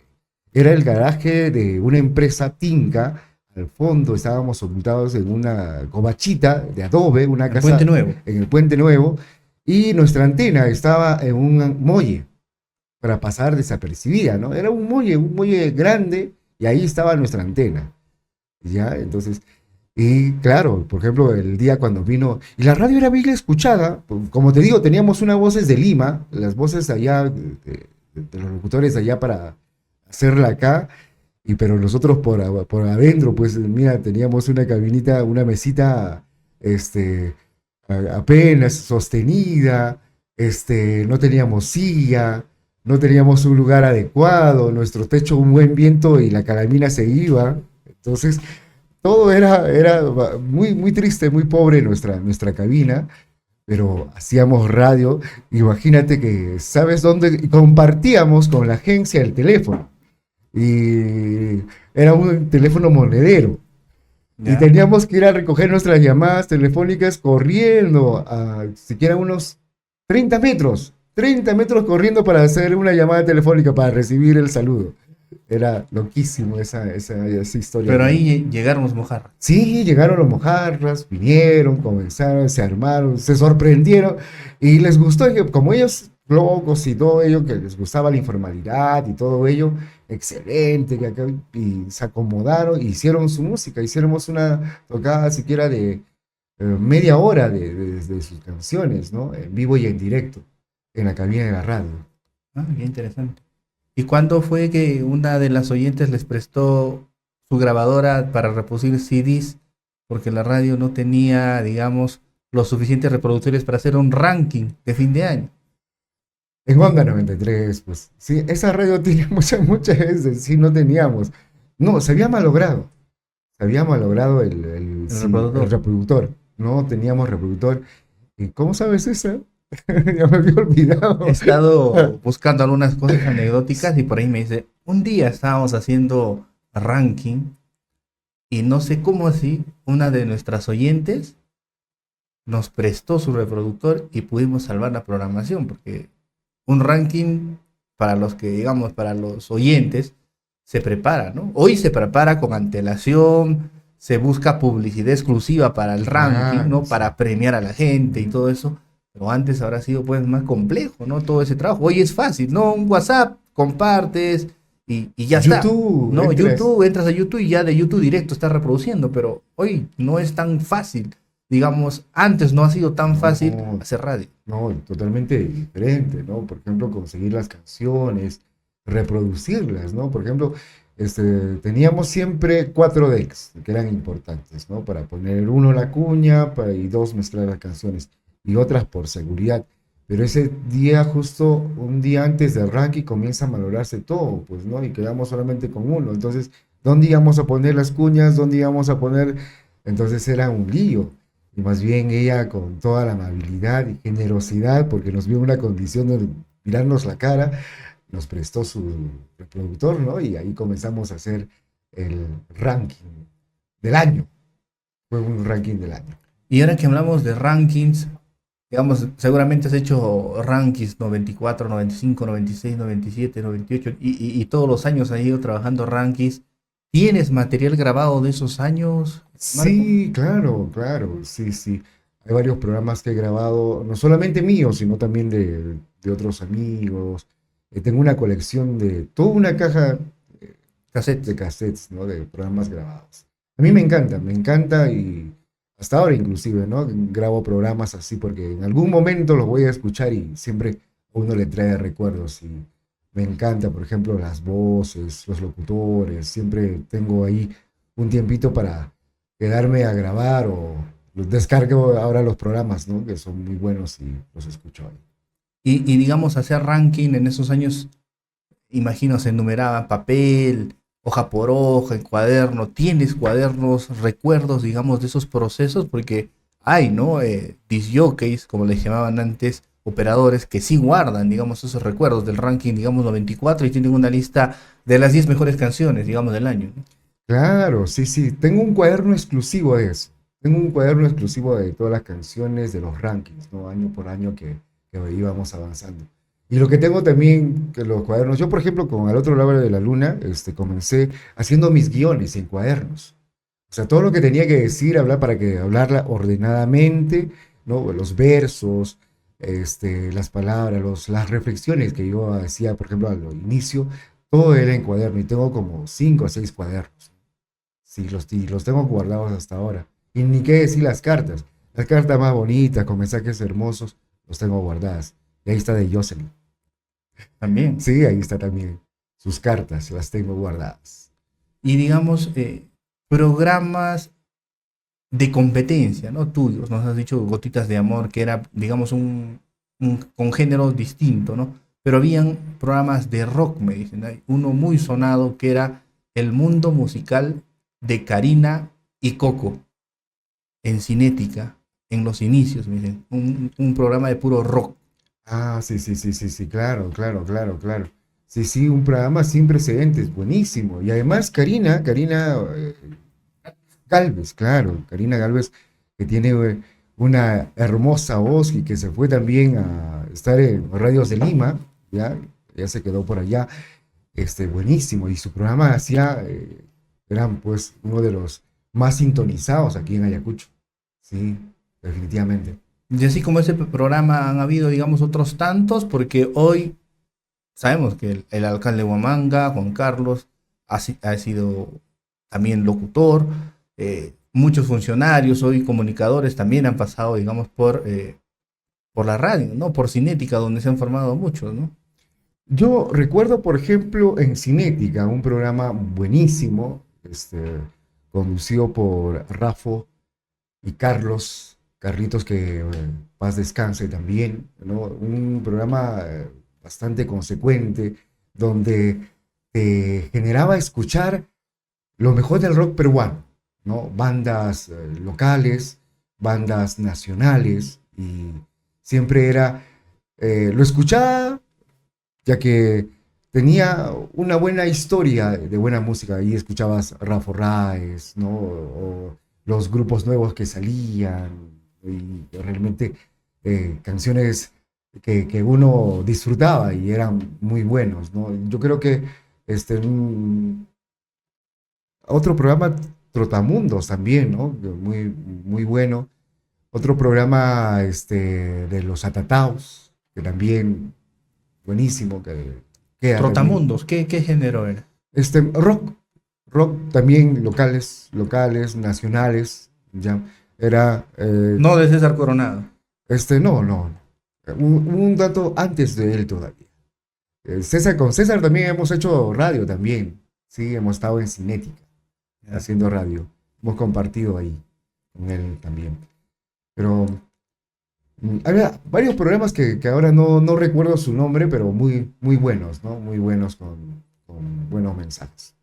Era el garaje de una empresa Tinca. Al fondo estábamos ocultados en una covachita de adobe, una En Puente casa Nuevo. en el Puente Nuevo, y nuestra antena estaba en un muelle para pasar desapercibida, ¿no? Era un muelle grande, y ahí estaba nuestra antena, ¿ya? Entonces, y claro, por ejemplo, el día cuando vino, y la radio era bien escuchada, como te digo, teníamos unas voces de Lima, las voces allá, de los locutores allá para hacerla acá, pero nosotros por adentro, pues mira, teníamos una cabinita, una mesita, este, apenas sostenida, no teníamos silla, no teníamos un lugar adecuado, nuestro techo un buen viento y la calamina se iba. Entonces, todo era muy, muy triste, muy pobre nuestra cabina, pero hacíamos radio. Imagínate que, ¿sabes dónde? Y compartíamos con la agencia el teléfono. Y era un teléfono monedero. Y ¿Ya? teníamos que ir a recoger nuestras llamadas telefónicas corriendo a siquiera unos 30 metros. 30 metros corriendo para hacer una llamada telefónica, para recibir el saludo. Era loquísimo esa historia. Pero ahí llegaron los mojarras. Sí, llegaron los mojarras, vinieron, comenzaron, se armaron, se sorprendieron y les gustó, y como ellos locos y todo ello, que les gustaba la informalidad y todo ello, excelente, y se acomodaron, hicieron su música, hicimos una tocada siquiera de media hora de sus canciones, ¿no? En vivo y en directo, en la cabina de la radio. Ah, qué interesante. ¿Y cuándo fue que una de las oyentes les prestó su grabadora para reproducir CDs? Porque la radio no tenía, digamos, los suficientes reproductores para hacer un ranking de fin de año. En Onda 93, pues, sí, esa radio tiene muchas veces, sí, no teníamos. No, se había malogrado El sí, el reproductor. reproductor, no teníamos reproductor. ¿Y cómo sabes eso? Ya me había He olvidado. estado buscando algunas cosas anecdóticas y por ahí me dice, un día estábamos haciendo ranking y no sé cómo así, una de nuestras oyentes nos prestó su reproductor y pudimos salvar la programación, porque un ranking para los que, digamos, para los oyentes, se prepara, ¿no? Hoy se prepara con antelación, se busca publicidad exclusiva para el ranking, Claro, ¿no? sí. Para premiar a la gente y todo eso. Pero antes habrá sido pues más complejo, ¿no? Todo ese trabajo. Hoy es fácil, ¿no? Un WhatsApp, compartes y ya está. YouTube, No, entras. YouTube, entras a YouTube y ya de YouTube directo está reproduciendo, pero hoy no es tan fácil. Digamos, antes no ha sido tan fácil No, hacer radio. no, totalmente diferente, ¿no? Por ejemplo, conseguir las canciones, reproducirlas, ¿no? Por ejemplo, teníamos siempre 4 decks que eran importantes, ¿no? Para poner uno la cuña y dos mezclar las canciones y otras por seguridad. Pero ese día, justo un día antes del ranking, comienza a malograrse todo, pues, ¿no? Y quedamos solamente con uno. Entonces, ¿dónde íbamos a poner las cuñas? ¿Dónde íbamos a poner? Entonces era un lío. Y más bien ella con toda la amabilidad y generosidad, porque nos vio en una condición de mirarnos la cara, nos prestó su reproductor, ¿no? Y ahí comenzamos a hacer el ranking del año. Fue un ranking del año. Y ahora que hablamos de rankings, digamos, seguramente has hecho rankings 94, 95, 96, 97, 98 y todos los años has ido trabajando rankings. ¿Tienes material grabado de esos años, Marco? Sí, claro, claro, sí, sí. Hay varios programas que he grabado, no solamente míos, sino también de otros amigos. Tengo una colección de toda una caja de Cassettes. cassettes, ¿no? De programas grabados. A mí me encanta y hasta ahora inclusive, ¿no? Grabo programas así porque en algún momento los voy a escuchar y siempre a uno le trae recuerdos y me encanta, por ejemplo, las voces, los locutores, siempre tengo ahí un tiempito para quedarme a grabar o los descargo ahora los programas, ¿no? Que son muy buenos y los escucho ahí. Y digamos, hacer ranking en esos años, imagino, se enumeraba papel, hoja por hoja, en cuaderno. ¿Tienes cuadernos, recuerdos, digamos, de esos procesos? Porque hay, ¿no? Disc como les llamaban antes, operadores que sí guardan, digamos, esos recuerdos del ranking, digamos, 94 y tienen una lista de las 10 mejores canciones, digamos, del año, ¿no? Claro, sí, sí. Tengo un cuaderno exclusivo de eso. Tengo un cuaderno exclusivo de todas las canciones, de los rankings, ¿no? Año por año que íbamos avanzando. Y lo que tengo también, que los cuadernos, yo por ejemplo, con Al otro lado de la luna, comencé haciendo mis guiones en cuadernos. O sea, todo lo que tenía que decir, hablar para que hablarla ordenadamente, ¿no? Los versos, las palabras, las reflexiones que yo hacía, por ejemplo, al inicio, todo era en cuaderno y tengo como 5 o 6 cuadernos. Sí, y los tengo guardados hasta ahora. Y ni qué decir las cartas. Las cartas más bonitas, con mensajes hermosos, los tengo guardadas. Y ahí está de Jocelyn. También. Sí, ahí está también. Sus cartas, las tengo guardadas. y digamos, programas de competencia, ¿no? Tuyos, nos has dicho Gotitas de Amor, que era, digamos, con género distinto, ¿no? Pero habían programas de rock, me dicen. Hay uno muy sonado que era El Mundo Musical de Karina y Coco, en Cinética, en los inicios, me dicen. Un programa de puro rock. Ah, sí, sí, sí, sí, sí, claro, claro, claro, claro. Sí, sí, un programa sin precedentes, buenísimo. Y además Karina Galvez, claro, Karina Galvez, que tiene una hermosa voz y que se fue también a estar en Radios de Lima, ya, ya se quedó por allá, buenísimo. Y su programa era pues uno de los más sintonizados aquí en Ayacucho. Sí, definitivamente. Y así como ese programa han habido, digamos, otros tantos, porque hoy sabemos que el alcalde de Huamanga, Juan Carlos, ha sido también locutor. Muchos funcionarios, hoy comunicadores, también han pasado, digamos, por la radio, ¿no? Por Cinética, donde se han formado muchos, ¿no? Yo recuerdo, por ejemplo, en Cinética, un programa buenísimo, conducido por Rafo y Carlitos, que paz descanse también, ¿no? Un programa bastante consecuente, donde te generaba escuchar lo mejor del rock peruano, ¿no? Bandas locales, bandas nacionales, y siempre lo escuchaba ya que tenía una buena historia de buena música. Ahí escuchabas Rafa Ráez, ¿no? O los grupos nuevos que salían, y realmente canciones que uno disfrutaba y eran muy buenos, ¿no? Yo creo que otro programa, Trotamundos también, ¿no? Muy, muy bueno. Otro programa de los Atataos, que también buenísimo, que queda también. Trotamundos, ¿qué género era? Rock, rock también locales, nacionales, ya. Era, No de César Coronado. no, no, un dato antes de él todavía. Con César también hemos hecho radio también, sí, hemos estado en Cinética, ¿Ya? haciendo radio, hemos compartido ahí con él también. Pero había varios programas que ahora no recuerdo su nombre, pero muy, muy buenos, ¿no? Muy buenos con buenos mensajes.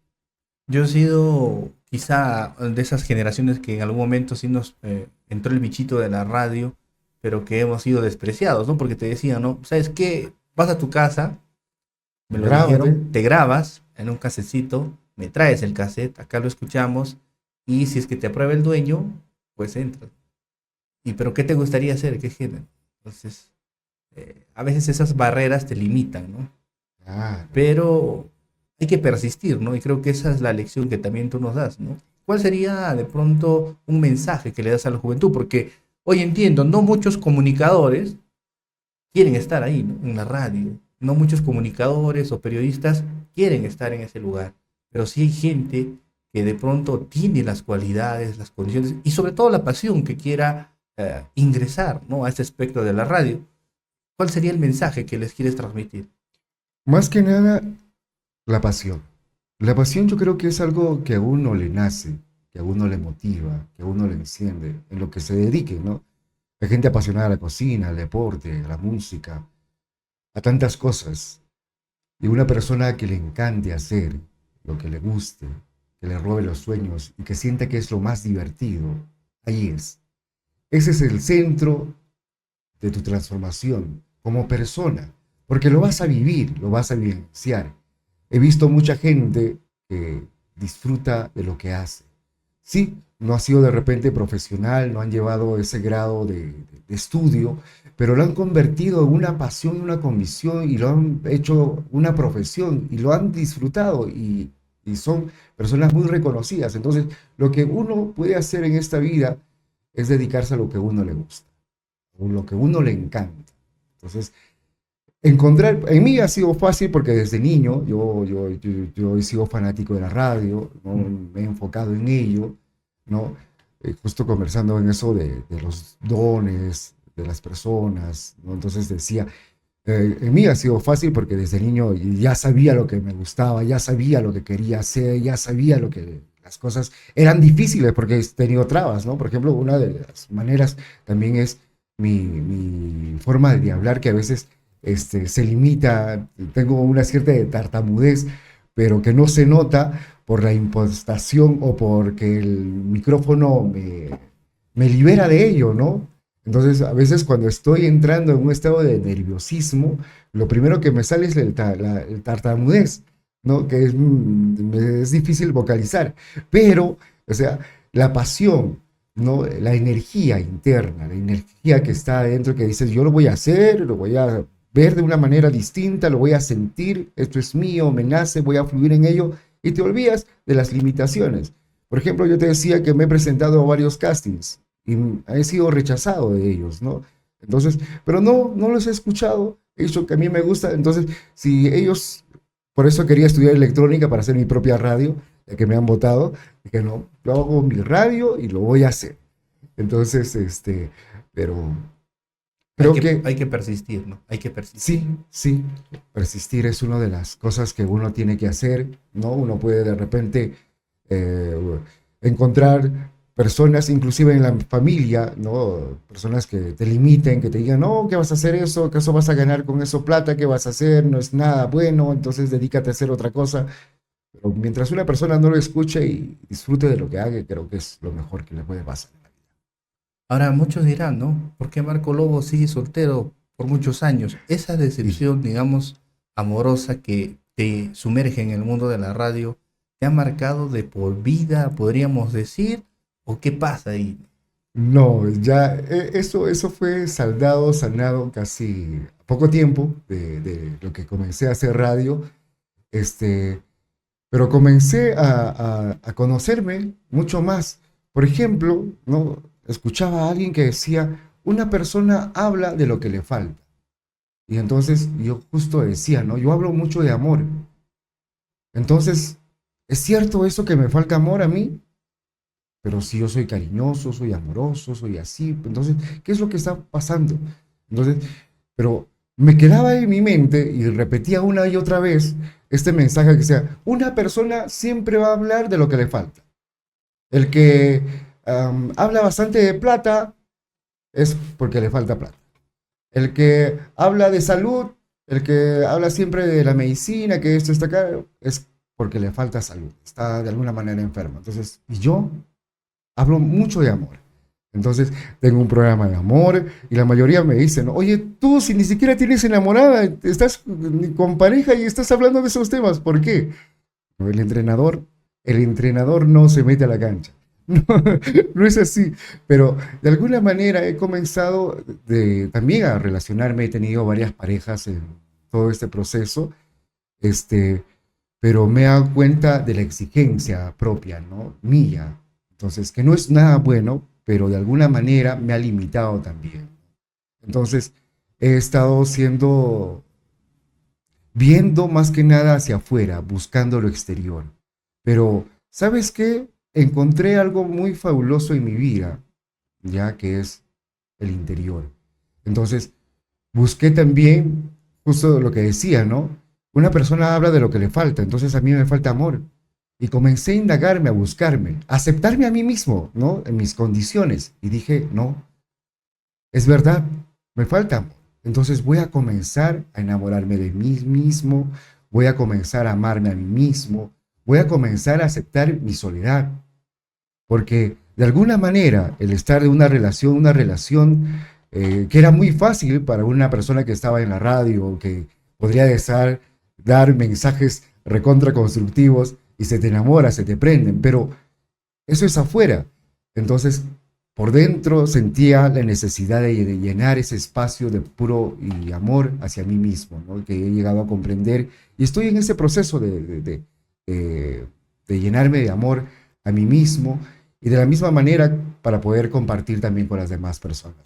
Yo he sido quizá de esas generaciones que en algún momento sí nos entró el bichito de la radio, pero que hemos sido despreciados, ¿no? Porque te decían, ¿no? ¿Sabes qué? Vas a tu casa, me lo Grábate. dijeron, te grabas en un casecito, me traes el cassette, acá lo escuchamos, y si es que te aprueba el dueño, pues entras. ¿Y pero qué te gustaría hacer? ¿Qué género? Entonces, a veces esas barreras te limitan, ¿no? Claro. Pero hay que persistir, ¿no? Y creo que esa es la lección que también tú nos das, ¿no? ¿Cuál sería de pronto un mensaje que le das a la juventud? Porque hoy entiendo, no muchos comunicadores quieren estar ahí, ¿no? En la radio. No muchos comunicadores o periodistas quieren estar en ese lugar. Pero sí hay gente que de pronto tiene las cualidades, las condiciones y sobre todo la pasión que quiera ingresar, ¿no? A este espectro de la radio. ¿Cuál sería el mensaje que les quieres transmitir? Más que nada, la pasión. La pasión yo creo que es algo que a uno le nace, que a uno le motiva, que a uno le enciende, en lo que se dedique, ¿no? Hay gente apasionada a la cocina, al deporte, a la música, a tantas cosas. Y una persona que le encante hacer lo que le guste, que le robe los sueños y que sienta que es lo más divertido, ahí es. Ese es el centro de tu transformación como persona, porque lo vas a vivir, lo vas a vivenciar. He visto mucha gente que disfruta de lo que hace. Sí, no ha sido de repente profesional, no han llevado ese grado de estudio, pero lo han convertido en una pasión, una convicción, y lo han hecho una profesión y lo han disfrutado, y son personas muy reconocidas. Entonces, lo que uno puede hacer en esta vida es dedicarse a lo que a uno le gusta, o lo que a uno le encanta. Entonces, encontrar, en mí ha sido fácil porque desde niño yo he sido fanático de la radio, ¿no? Me he enfocado en ello, ¿no? Justo conversando en eso de los dones de las personas, ¿no? Entonces decía, En mí ha sido fácil porque desde niño ya sabía lo que me gustaba, ya sabía lo que quería hacer, ya sabía lo que las cosas eran difíciles porque he tenido trabas, ¿no? Por ejemplo, una de las maneras también es mi forma de hablar que a veces se limita, tengo una cierta tartamudez, pero que no se nota por la impostación o porque el micrófono me libera de ello, ¿no? Entonces, a veces cuando estoy entrando en un estado de nerviosismo, lo primero que me sale es el tartamudez, ¿no? Que es difícil vocalizar, pero, o sea, la pasión, ¿no? La energía interna, la energía que está adentro, que dices, yo lo voy a hacer, lo voy a ver de una manera distinta, lo voy a sentir, esto es mío, me nace, voy a fluir en ello, y te olvidas de las limitaciones. Por ejemplo, yo te decía que me he presentado a varios castings y he sido rechazado de ellos, ¿no? Entonces, pero no los he escuchado, he dicho que a mí me gusta, entonces, si ellos, por eso quería estudiar electrónica para hacer mi propia radio, ya que me han votado, dije, no, yo hago mi radio y lo voy a hacer. Entonces, pero creo que Hay que persistir, ¿no? Hay que persistir. sí, sí, persistir es una de las cosas que uno tiene que hacer, ¿no? Uno puede de repente eh, encontrar personas, inclusive en la familia, ¿no? Personas que te limiten, que te digan, no, ¿qué vas a hacer eso? ¿Qué eso vas a ganar con eso plata? ¿Qué vas a hacer? No es nada bueno, entonces dedícate a hacer otra cosa. Pero mientras una persona no lo escuche y disfrute de lo que haga, creo que es lo mejor que le puede pasar. Ahora, muchos dirán, ¿no? ¿Por qué Marco Lobo sigue soltero por muchos años? Esa Y decepción, digamos, amorosa que te sumerge en el mundo de la radio, ¿te ha marcado de por vida, podríamos decir? ¿O qué pasa ahí? no, ya eso fue saldado, sanado casi a poco tiempo de lo que comencé a hacer radio, este, pero comencé a conocerme mucho más. Por ejemplo, ¿no? Escuchaba a alguien que decía, una persona habla de lo que le falta. Y entonces yo justo decía, ¿no? Yo hablo mucho de amor. Entonces, ¿es cierto eso que me falta amor a mí? Pero si yo soy cariñoso, soy amoroso, soy así, entonces, ¿qué es lo que está pasando? Entonces, pero me quedaba en mi mente y repetía una y otra vez este mensaje que sea, una persona siempre va a hablar de lo que le falta. El que habla bastante de plata es porque le falta plata. El que habla de salud, el que habla siempre de la medicina, que esto está acá, es porque le falta salud, está de alguna manera enfermo. Entonces, y yo hablo mucho de amor. Entonces, tengo un programa de amor y la mayoría me dicen, oye, tú si ni siquiera tienes enamorada, estás con pareja y estás hablando de esos temas, ¿por qué? El entrenador no se mete a la cancha. No, no es así, pero de alguna manera he comenzado también a relacionarme, he tenido varias parejas en todo este proceso, este, pero me he dado cuenta de la exigencia propia, ¿no? Mía. Entonces, que no es nada bueno, pero de alguna manera me ha limitado también. Entonces, he estado viendo más que nada hacia afuera, buscando lo exterior. Pero, ¿sabes qué? Encontré algo muy fabuloso en mi vida, ya que es el interior. Entonces, busqué también justo lo que decía, ¿no? Una persona habla de lo que le falta, entonces a mí me falta amor. Y comencé a indagarme, a buscarme, a aceptarme a mí mismo, ¿no? En mis condiciones. Y dije, no, es verdad, me falta amor. Entonces voy a comenzar a enamorarme de mí mismo, voy a comenzar a amarme a mí mismo, voy a comenzar a aceptar mi soledad. Porque de alguna manera el estar en una relación que era muy fácil para una persona que estaba en la radio, que podría dar mensajes recontra constructivos y se te enamora, se te prenden, pero eso es afuera. Entonces, por dentro sentía la necesidad de llenar ese espacio de puro y amor hacia mí mismo, ¿no? Que he llegado a comprender y estoy en ese proceso de llenarme de amor a mí mismo y de la misma manera para poder compartir también con las demás personas.